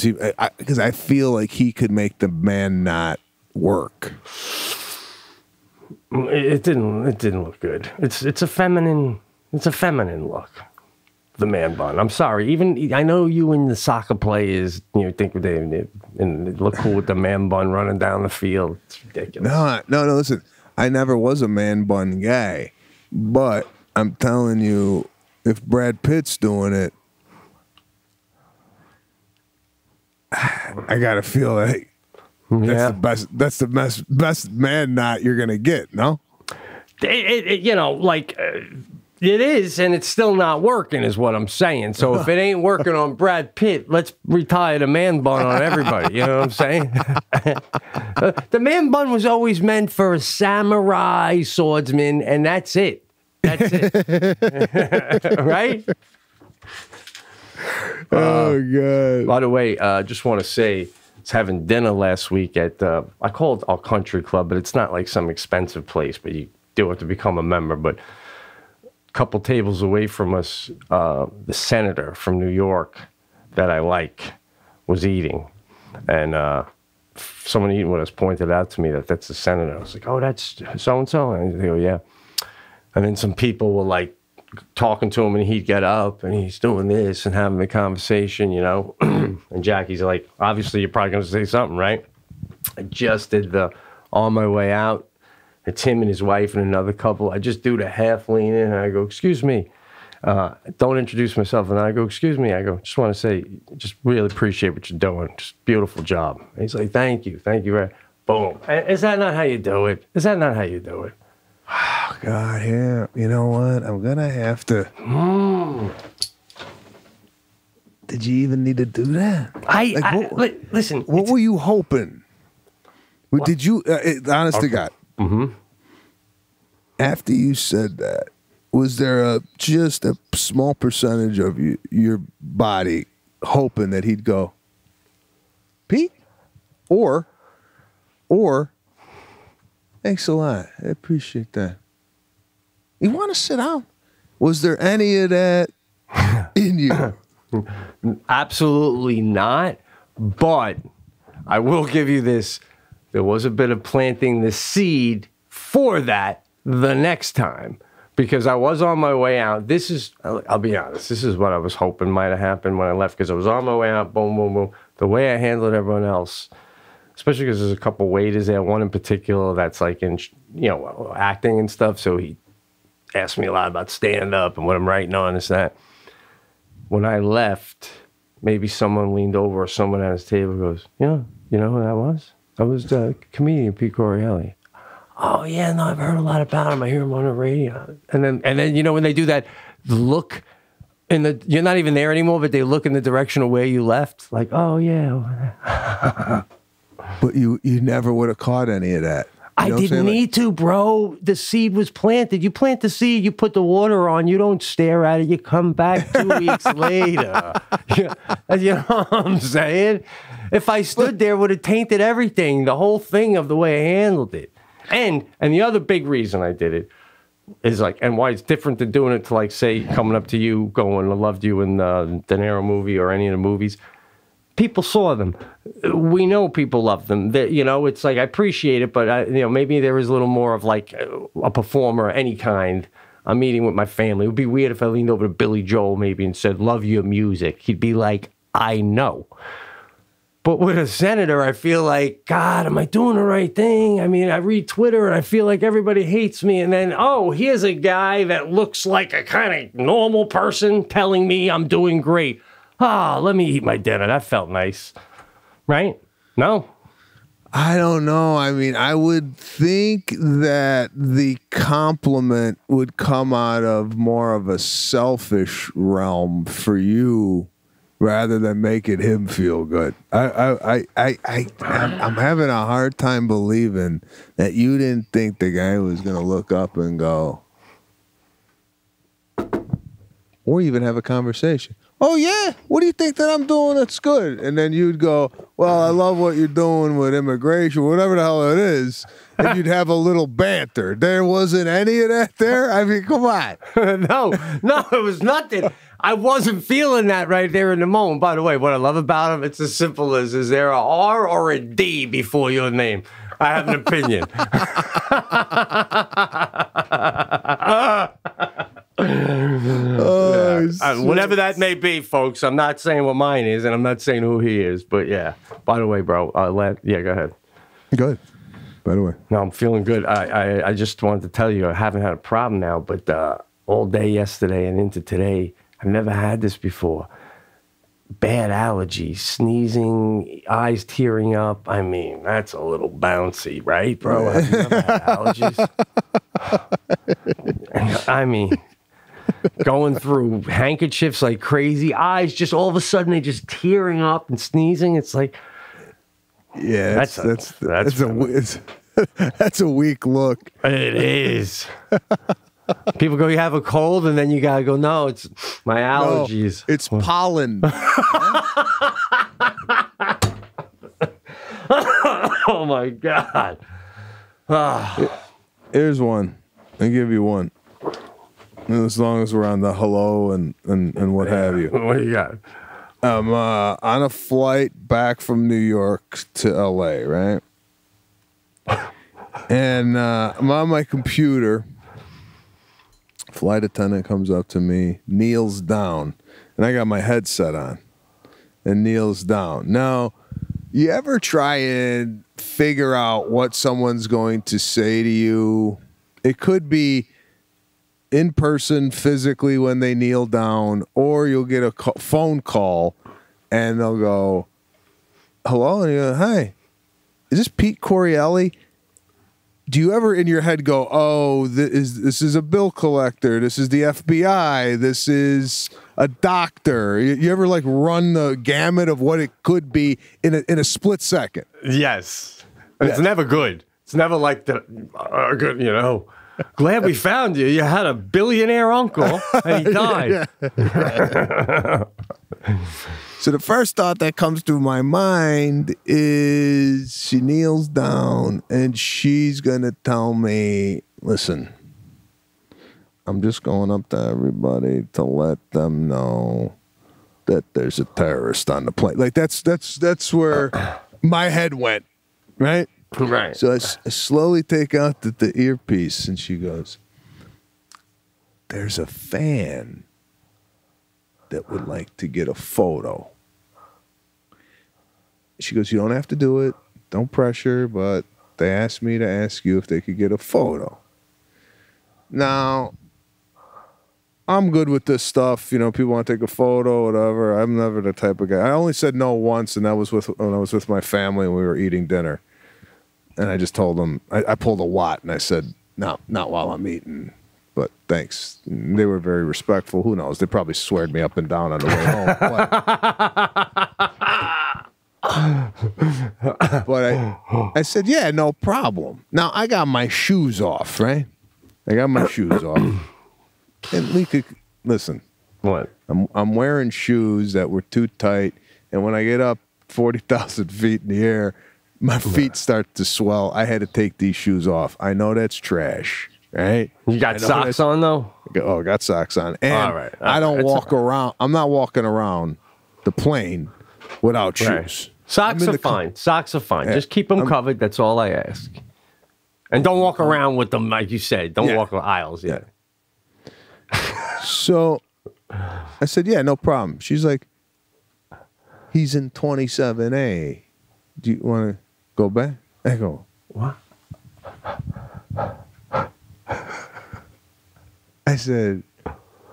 he? Because I feel like he could make the man not work. It didn't look good. It's a feminine look. The man bun. I'm sorry. Even I know you and the soccer players, you know, think they look cool with the man bun running down the field. It's ridiculous. No. Listen, I never was a man bun guy, but I'm telling you, if Brad Pitt's doing it, I gotta feel like that's the best man knot you're gonna get. No, you know, like it is, and it's still not working, is what I'm saying. So if it ain't working on Brad Pitt, let's retire the man bun on everybody. You know what I'm saying? The man bun was always meant for a samurai swordsman, and that's it. That's it, right? Oh God! By the way, just want to say, I was having dinner last week at I call it our country club, but it's not like some expensive place, but you do have to become a member. But a couple tables away from us, the senator from New York that I like was eating, and someone eating with us pointed out to me that that's the senator. I was like, "Oh, that's so and so," and they go, "Yeah," and then some people were like talking to him, and he'd get up and he's doing this and having the conversation, you know. And Jackie's like, obviously you're probably going to say something, right? I just did on my way out, it's him and his wife and another couple. I just do the half lean in and I go, "Excuse me." Don't introduce myself. And I go, "Excuse me." I go, "Just want to say, just really appreciate what you're doing. Just beautiful job." And he's like, Thank you. Boom. Is that not how you do it? Oh God, yeah. You know what? I'm gonna have to. Did you even need to do that? Listen. What were you hoping? What? Did you? Honest to God. Mm-hmm. After you said that, was there just a small percentage of your body hoping that he'd go, Pete, or? Thanks a lot. I appreciate that. You want to sit down? Was there any of that in you? Absolutely not. But I will give you this. There was a bit of planting the seed for that the next time. Because I was on my way out. I'll be honest, this is what I was hoping might have happened when I left. Because I was on my way out, boom, boom, boom. The way I handled everyone else, especially because there's a couple waiters there, one in particular that's like in, you know, acting and stuff. So he asked me a lot about stand-up and what I'm writing on and that. When I left, maybe someone leaned over or someone at his table goes, "Yeah, you know who that was? That was the comedian Pete Correale." "Oh, yeah, no, I've heard a lot about him. I hear him on the radio." And then you know, when they do that look, you're not even there anymore, but they look in the direction of where you left. Like, "Oh, yeah." But you never would have caught any of that. I didn't need to, bro. The seed was planted. You plant the seed, you put the water on, you don't stare at it, you come back 2 weeks later. You know what I'm saying? if I stood there, would have tainted everything, the whole thing of the way I handled it. And the other big reason I did it is like, and why it's different than doing it to like, say, coming up to you, going, I loved you in the De Niro movie or any of the movies. People saw them. We know people love them. You know, it's like, I appreciate it, but maybe there is a little more of like a performer of any kind. I'm meeting with my family. It would be weird if I leaned over to Billy Joel maybe and said, love your music. He'd be like, I know. But with a senator, I feel like, God, am I doing the right thing? I mean, I read Twitter and I feel like everybody hates me. And then, oh, here's a guy that looks like a kind of normal person telling me I'm doing great. Ah, let me eat my dinner. That felt nice. Right? No? I don't know. I mean, I would think that the compliment would come out of more of a selfish realm for you rather than making him feel good. I'm having a hard time believing that you didn't think the guy was going to look up and go, or even have a conversation. Oh, yeah? What do you think that I'm doing that's good? And then you'd go, well, I love what you're doing with immigration, whatever the hell it is. And you'd have a little banter. There wasn't any of that there? I mean, come on. No, it was nothing. I wasn't feeling that right there in the moment. By the way, what I love about him, it's as simple as, is there a R or a D before your name? I have an opinion. Whatever that may be, folks. I'm not saying what mine is, and I'm not saying who he is. But yeah. By the way, bro. Yeah, go ahead. Good. By the way. No, I'm feeling good. I just wanted to tell you I haven't had a problem now, but all day yesterday and into today, I've never had this before. Bad allergies, sneezing, eyes tearing up. I mean, that's a little bouncy, right, bro? I've never had allergies. I mean, going through handkerchiefs like crazy, eyes just all of a sudden they just tearing up and sneezing. It's like, yeah, that's a weak look. It is. People go, you have a cold, and then you gotta go, no, it's my allergies. No, it's pollen. Oh my God. Here's one. I'll give you one. As long as we're on the hello and what have you. What do you got? I'm on a flight back from New York to LA, right? And I'm on my computer. Flight attendant comes up to me, kneels down, and I got my headset on, and kneels down. Now, you ever try and figure out what someone's going to say to you? It could be in person, physically, when they kneel down, or you'll get a phone call, and they'll go, hello, and you go, hi, is this Pete Corielli? Do you ever in your head go, oh, this is a bill collector, this is the FBI, this is a doctor? You ever like run the gamut of what it could be in a split second? Yes. And it's never good. It's never like the good, you know. Glad we found you. You had a billionaire uncle and he died. So the first thought that comes to my mind is she kneels down and she's going to tell me, listen, I'm just going up to everybody to let them know that there's a terrorist on the plane. Like that's where my head went, right? Right. So I slowly take out the earpiece and she goes, there's a fan that would like to get a photo. She goes, you don't have to do it. Don't pressure, but they asked me to ask you if they could get a photo. Now, I'm good with this stuff. You know, people want to take a photo, whatever. I'm never the type of guy. I only said no once, and that was when I was with my family and we were eating dinner. And I just told them, I pulled a Watt, and I said, no, not while I'm eating. But thanks. And they were very respectful. Who knows? They probably sweared me up and down on the way home. But I said, yeah, no problem. Now, I got my shoes off, right? I got my shoes off. And we could, listen. What? I'm wearing shoes that were too tight. And when I get up 40,000 feet in the air. My feet start to swell. I had to take these shoes off. I know that's trash, right? You got socks on, though? I got socks on. And all right. I don't walk around. I'm not walking around the plane without shoes. Right. Socks are fine. Socks are fine. Just keep them covered. That's all I ask. And don't walk around with them, like you said. Don't walk the aisles. Yeah. So I said, yeah, no problem. She's like, he's in 27A. Do you want to go back? I go, what? I said,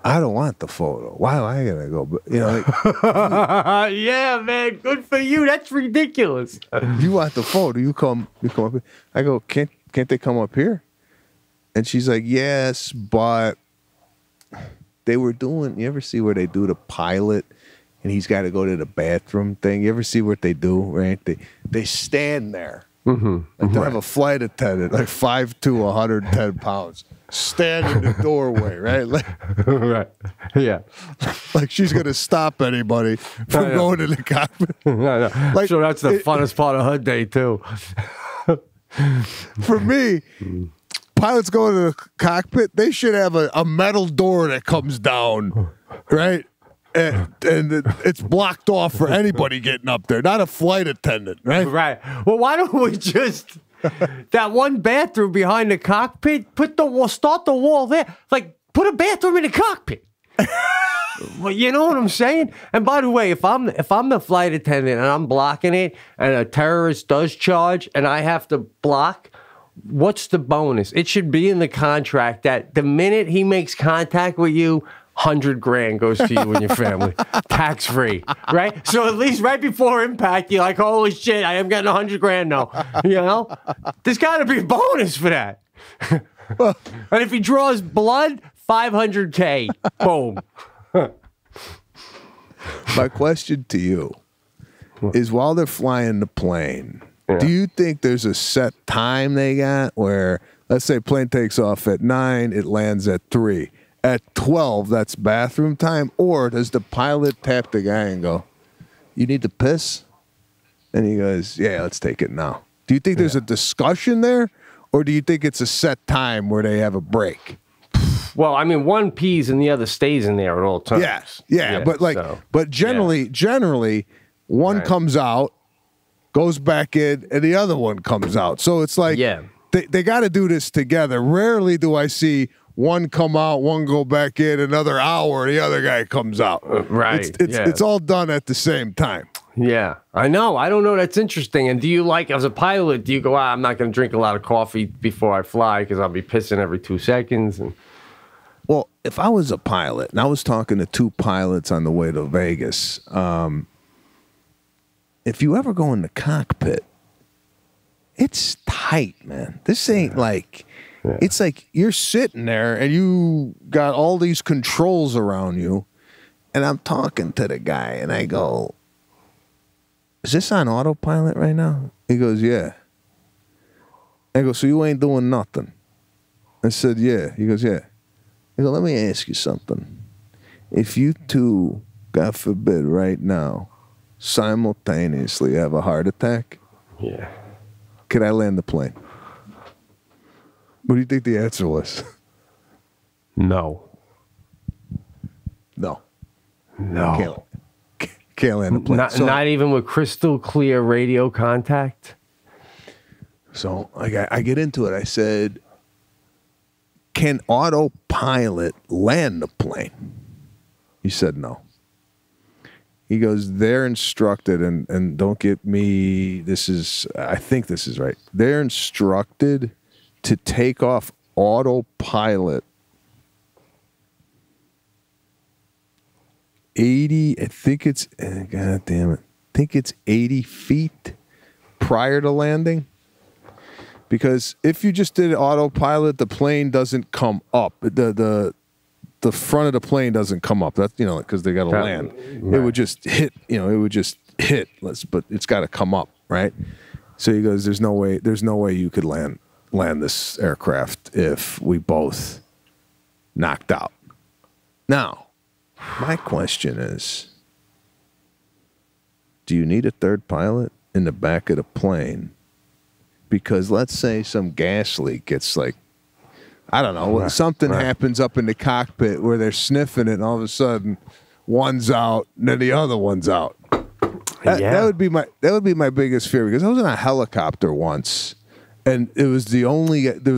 I don't want the photo. Why am I gonna go? You know, like, yeah, man, good for you. That's ridiculous. You want the photo? You come up here. I go, can't they come up here? And she's like, yes, but they were doing. You ever see where they do the pilot, and he's got to go to the bathroom thing? You ever see what they do? Right? They stand there. Like they have a flight attendant, like 5'2", 110 pounds, stand in the doorway, right? Like, right. Yeah. Like she's gonna stop anybody from going to the cockpit. No. Like, so that's the funnest part of her day too. For me, pilots go to the cockpit. They should have a metal door that comes down, right? And it's blocked off for anybody getting up there, not a flight attendant, right? Right. Well, why don't we just that one bathroom behind the cockpit? Start the wall there. Like, put a bathroom in the cockpit. Well, you know what I'm saying? And by the way, if I'm the flight attendant and I'm blocking it, and a terrorist does charge, and I have to block, what's the bonus? It should be in the contract that the minute he makes contact with you, $100,000 goes to you and your family, tax free, right? So at least right before impact, you're like, holy shit, I am getting $100,000 now. You know, there's got to be a bonus for that. And if he draws blood, $500K, boom. My question to you is: while they're flying the plane, do you think there's a set time they got where, let's say, plane takes off at 9, it lands at 3? At 12, that's bathroom time? Or does the pilot tap the guy and go, you need to piss? And he goes, yeah, let's take it now. Do you think there's a discussion there? Or do you think it's a set time where they have a break? Well, I mean, one pees and the other stays in there at all times. Yes. Yeah. But generally, one comes out, goes back in, and the other one comes out. So it's like, they got to do this together. Rarely do I see one come out, one go back in, another hour, the other guy comes out. Right. It's all done at the same time. Yeah, I know. I don't know. That's interesting. And do you like, as a pilot, do you go, I'm not going to drink a lot of coffee before I fly because I'll be pissing every 2 seconds? And well, if I was a pilot, and I was talking to 2 pilots on the way to Vegas, if you ever go in the cockpit, it's tight, man. This ain't like... It's like you're sitting there and you got all these controls around you, and I'm talking to the guy and I go, is this on autopilot right now? He goes, yeah. I go, so you ain't doing nothing? I said, yeah. He goes, yeah. I go, let me ask you something. If you two, God forbid, right now, simultaneously have a heart attack, could I land the plane? What do you think the answer was? No. No. Can't land the plane. Not even with crystal clear radio contact? So I get into it. I said, can autopilot land the plane? He said no. He goes, they're instructed, and don't get me, I think this is right. They're instructed to take off autopilot 80, I think it's, God damn it, I think it's 80 feet prior to landing. Because if you just did autopilot, the plane doesn't come up. The front of the plane doesn't come up. That's, because they got to land. Right. It would just hit, but it's got to come up, right? So he goes, there's no way you could land this aircraft if we both knocked out. Now, my question is, do you need a third pilot in the back of the plane? Because let's say some gas leak gets like, I don't know, something happens up in the cockpit where they're sniffing it and all of a sudden one's out and then the other one's out. That would be my biggest fear, because I was in a helicopter once and there was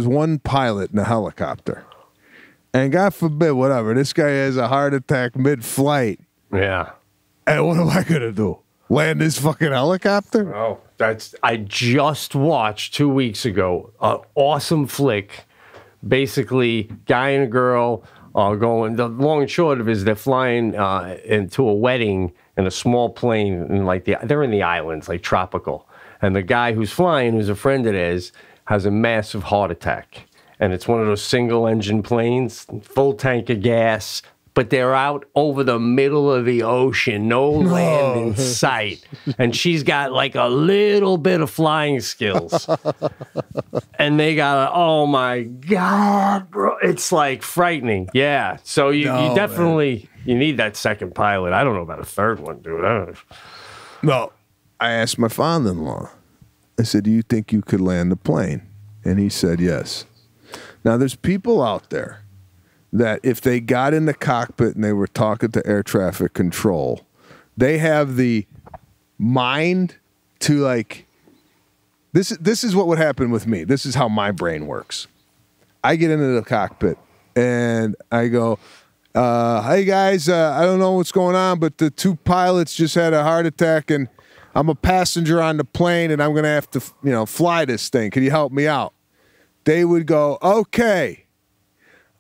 one pilot in the helicopter. And God forbid, whatever, this guy has a heart attack mid-flight. Yeah. And what am I going to do? Land this fucking helicopter? Oh, I just watched 2 weeks ago an awesome flick. Basically, guy and a girl going. The long and short of it is they're flying into a wedding in a small plane, and they're in the islands, like tropical. And the guy who's flying, who's a friend of theirs, has a massive heart attack. And it's one of those single-engine planes, full tank of gas. But they're out over the middle of the ocean, no land in sight. And she's got like a little bit of flying skills. And they got, oh my God, bro. It's like frightening. Yeah. So you definitely, you need that second pilot. I don't know about a third one, dude. No. I asked my father-in-law. I said, do you think you could land the plane? And he said, yes. Now, there's people out there that if they got in the cockpit and they were talking to air traffic control, they have the mind to like, this is what would happen with me. This is how my brain works. I get into the cockpit and I go, hey guys, I don't know what's going on, but the two pilots just had a heart attack and I'm a passenger on the plane and I'm going to have to, fly this thing. Can you help me out? They would go, okay.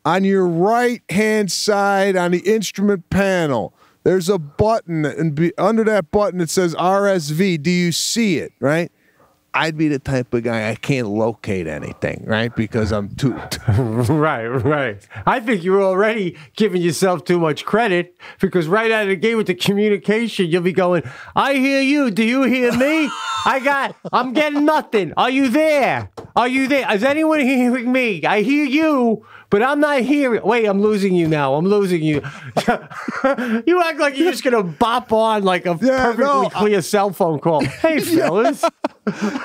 On your right-hand side on the instrument panel, there's a button, and under that button it says RSV. Do you see it, right? I'd be the type of guy, I can't locate anything, right? Because I'm too... Right. I think you're already giving yourself too much credit, because right out of the gate with the communication, you'll be going, I hear you. Do you hear me? I'm getting nothing. Are you there? Is anyone hearing me? I hear you. But I'm not hearing. Wait, I'm losing you now. I'm losing you. You act like you're just going to bop on like a perfectly clear cell phone call. Hey, fellas.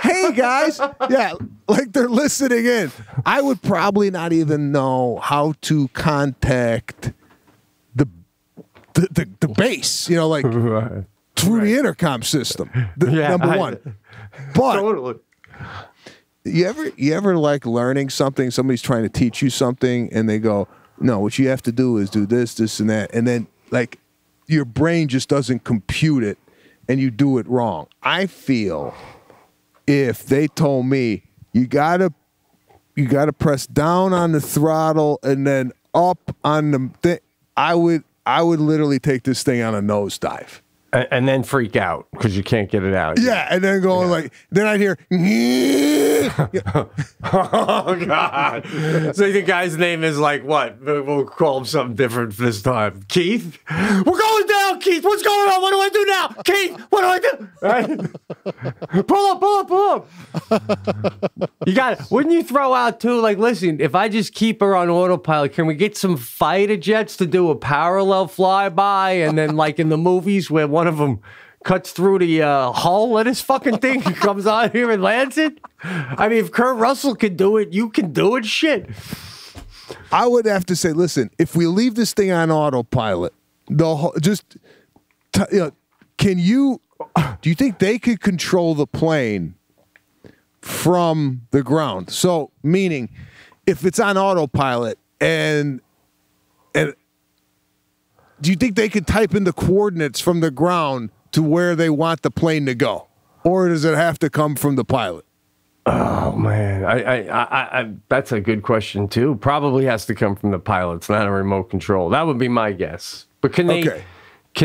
Hey, guys. Yeah, like they're listening in. I would probably not even know how to contact the base, through the intercom system. Number one. But totally. You ever like learning something, somebody's trying to teach you something and they go, no, what you have to do is do this, this, and that. And then like your brain just doesn't compute it and you do it wrong. I feel if they told me you gotta press down on the throttle and then up on the thing, I would literally take this thing on a nosedive. And then freak out because you can't get it out. Yeah, and then then I'd hear. Oh God! So the guy's name is like what? We'll call him something different this time. Keith. We're going down, Keith. What's going on? What do I do now, Keith? What do I do? Right? Pull up. You got it. Wouldn't you throw out too? Like, listen, if I just keep her on autopilot, can we get some fighter jets to do a parallel flyby, and then like in the movies where one of them cuts through the hull of this fucking thing and comes out here and lands it? I mean, if Kurt Russell can do it, you can do it. Shit. I would have to say, listen, if we leave this thing on autopilot, can you? Do you think they could control the plane from the ground? So, meaning, if it's on autopilot and do you think they could type in the coordinates from the ground to where they want the plane to go? Or does it have to come from the pilot? Oh, man. I that's a good question, too. Probably has to come from the pilot. It's not a remote control. That would be my guess. But can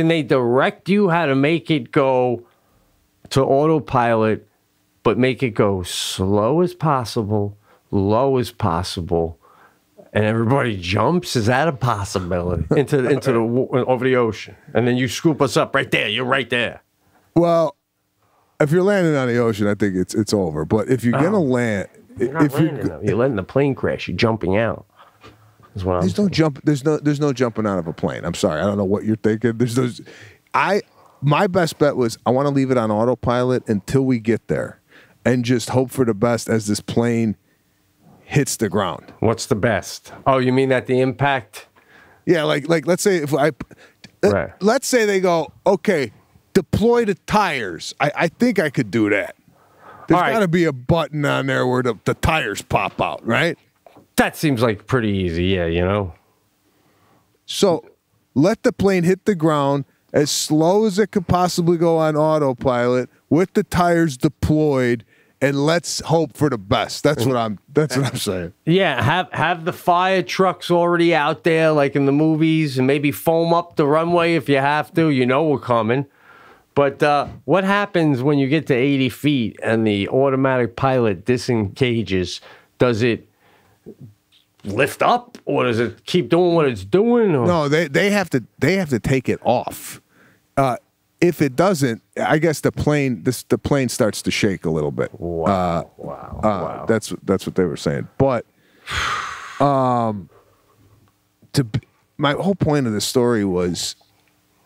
they direct you how to make it go to autopilot, but make it go slow as possible, low as possible, and everybody jumps? Is that a possibility into the over the ocean? And then you scoop us up right there. You're right there. Well, if you're landing on the ocean, I think it's over. But if you're gonna land, you're letting the plane crash. You're jumping out. Is what no jump. There's no jumping out of a plane. I'm sorry. I don't know what you're thinking. I my best bet was I want to leave it on autopilot until we get there and just hope for the best as this plane hits the ground. What's the best? Oh, you mean at the impact? Yeah, like let's say if Right. let's say they go, okay, deploy the tires. I think I could do that. There's got to be a button on there where the tires pop out, right? That seems like pretty easy, yeah, you know? So let the plane hit the ground as slow as it could possibly go on autopilot with the tires deployed, and let's hope for the best. That's what I'm saying. Yeah, have the fire trucks already out there like in the movies, and maybe foam up the runway if you have to. You know we're coming. But what happens when you get to 80 feet and the automatic pilot disengages? Does it lift up, or does it keep doing what it's doing? Or? No, they have to take it off. If it doesn't, I guess the plane starts to shake a little bit. Wow! Wow! That's what they were saying. But my whole point of the story was,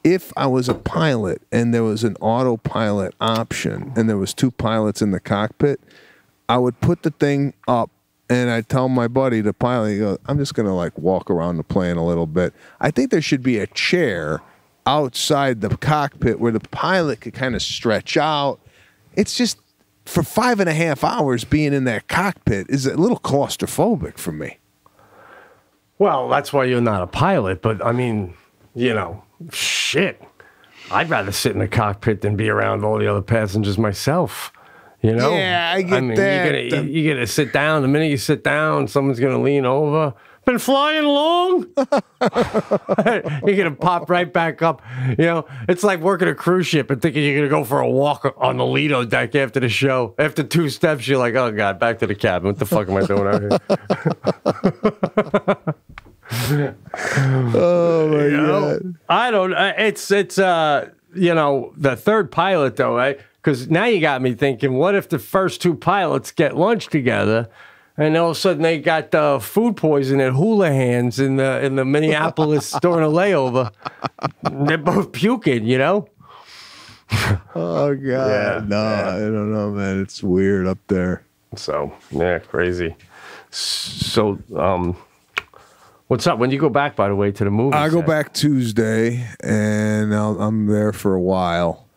if I was a pilot and there was an autopilot option and there was 2 pilots in the cockpit, I would put the thing up and I'd tell my buddy, the pilot, he goes, I'm just going to like walk around the plane a little bit. I think there should be a chair outside the cockpit where the pilot could kind of stretch out. It's just, for 5.5 hours being in that cockpit is a little claustrophobic for me. Well, that's why you're not a pilot, but I mean, you know, shit. I'd rather sit in the cockpit than be around all the other passengers myself. You know? Yeah, I get that. You're gonna sit down. The minute you sit down, someone's gonna lean over. Been flying along? You're gonna pop right back up. You know, it's like working a cruise ship and thinking you're gonna go for a walk on the Lido deck after the show. After 2 steps, you're like, oh God, back to the cabin. What the fuck am I doing out here? Oh my God. I don't. It's you know, the third pilot though, right? Because now you got me thinking, what if the first 2 pilots get lunch together, and all of a sudden they got food poisoning at Houlihan's in the Minneapolis during a layover? They're both puking, you know. Oh God, Yeah, no, I don't know, man. It's weird up there. So yeah, crazy. So what's up? When do you go back, by the way, to the movie? I go back Tuesday, and I'm there for a while.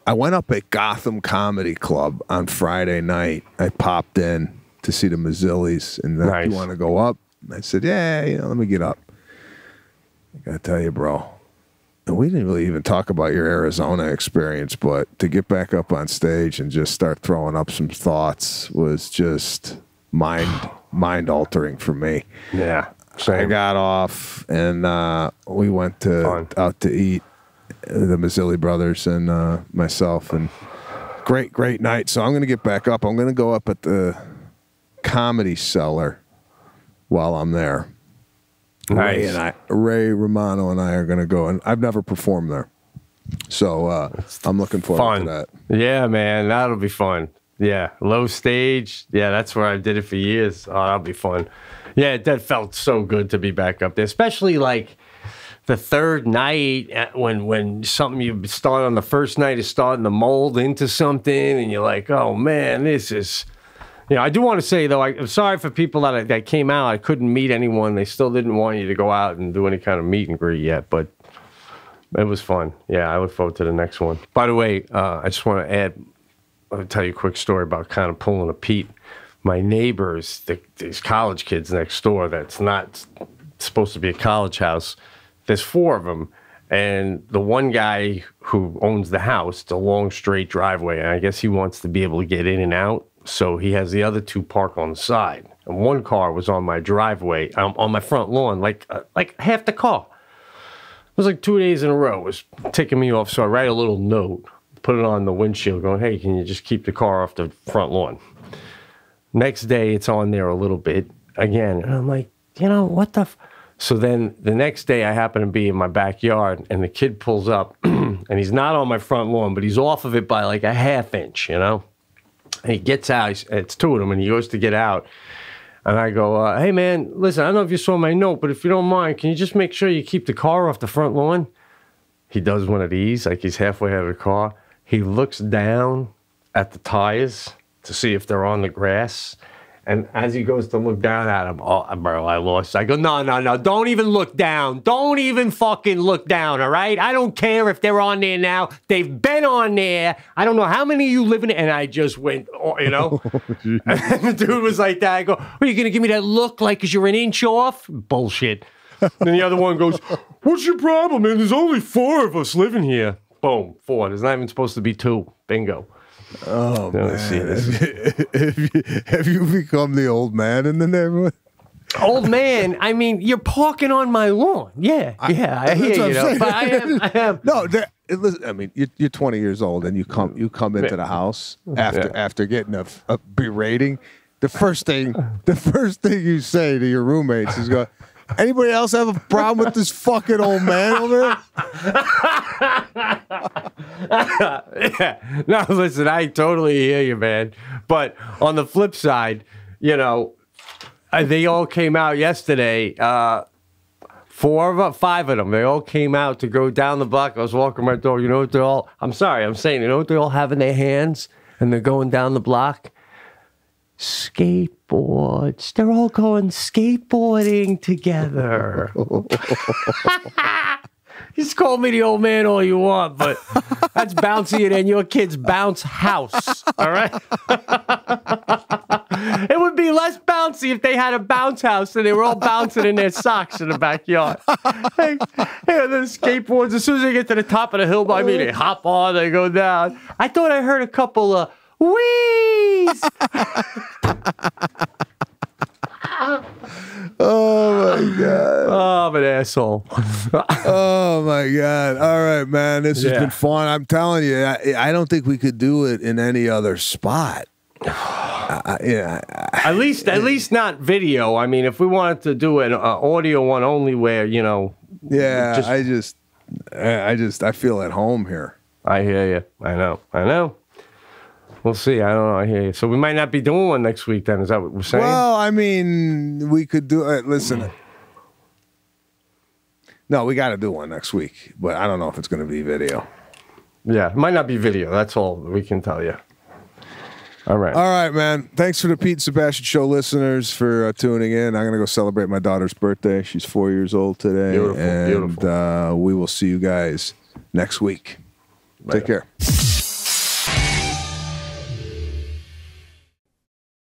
I went up at Gotham Comedy Club on Friday night. I popped in to see the Mazzillis, and Nice. you want to go up? I said, yeah, you know, let me get up. I gotta tell you, bro. And we didn't really even talk about your Arizona experience, but to get back up on stage and just start throwing up some thoughts was just mind altering for me. Yeah, I same. got off, and we went out to eat, the Mazzilli brothers and myself, and great night. So I'm going to get back up. I'm going to go up at the Comedy Cellar while I'm there. Nice. Ray Romano and I are going to go, and I've never performed there, so I'm looking forward to that. Yeah, man, that'll be fun. Yeah, low stage. Yeah, that's where I did it for years. Oh, that'll be fun. Yeah, that felt so good to be back up there, especially like the third night when something you start on the first night is starting to mold into something, and you're like, oh man, this is. You know, I do want to say though, I'm sorry for people that came out. I couldn't meet anyone. They still didn't want you to go out and do any kind of meet and greet yet, but it was fun. Yeah, I look forward to the next one. By the way, I just want to add. I'll tell you a quick story about kind of pulling a Pete. My neighbors, these college kids next door, that's not supposed to be a college house. There's 4 of them. And the one guy who owns the house, it's a long, straight driveway. And I guess he wants to be able to get in and out. So he has the other 2 park on the side. And one car was on my driveway, on my front lawn, like half the car. It was like 2 days in a row. It was ticking me off. So I write a little note, put it on the windshield going, hey, can you just keep the car off the front lawn? Next day, it's on there a little bit again. And I'm like, you know, what the... So then the next day, I happen to be in my backyard, and the kid pulls up, and he's not on my front lawn, but he's off of it by like a half inch, you know? And he gets out. It's 2 of them, and he goes to get out. And I go, hey, man, listen, I don't know if you saw my note, but if you don't mind, can you just make sure you keep the car off the front lawn? he does one of these, like he's halfway out of the car. He looks down at the tires to see if they're on the grass. And as he goes to look down at him, oh, bro, I lost. I go, no, don't even look down. Don't even fucking look down, all right? I don't care if they're on there now. They've been on there. I don't know how many of you live in it. And I just went, you know. And the dude was like that. I go, are you going to give me that look like because you're an inch off? Bullshit. And then the other one goes, what's your problem, man? There's only 4 of us living here. Boom, 4. There's not even supposed to be 2. Bingo. Oh, man. Have you become the old man in the neighborhood? Old man, I mean, you're parking on my lawn. Yeah, I hear you. Know, but I am. No, listen, I mean, you're 20 years old and you come into the house after getting a berating. The first thing you say to your roommates is go, anybody else have a problem with this fucking old man over there? Yeah. No, listen, I totally hear you, man. But on the flip side, you know, they all came out yesterday. 5 of them. They all came out to go down the block. I was walking my dog. You know what they're all? I'm sorry, I'm saying. You know what they all have in their hands, and they're going down the block. Skateboards. They're all going skateboarding together. Just call me the old man all you want, but that's bouncier than your kid's bounce house, all right? It would be less bouncy if they had a bounce house and they were all bouncing in their socks in the backyard. Hey, the skateboards, as soon as they get to the top of the hill by me, they hop on, they go down. I thought I heard a couple of wheeze. Oh my God. Oh, I'm an asshole. Oh my God. All right, man. This has been fun. I'm telling you, I don't think we could do it in any other spot. At least not video. I mean, if we wanted to do an audio one only where, you know. Yeah, I feel at home here. I hear you. I know. We'll see. I don't know. I hear you. So we might not be doing one next week then. Is that what we're saying? Well, I mean, we could do it. Listen. No, we got to do one next week. But I don't know if it's going to be video. Yeah, it might not be video. That's all we can tell you. All right, man. Thanks for the Pete and Sebastian Show listeners for tuning in. I'm going to go celebrate my daughter's birthday. She's 4 years old today. Beautiful. We will see you guys next week. Take care.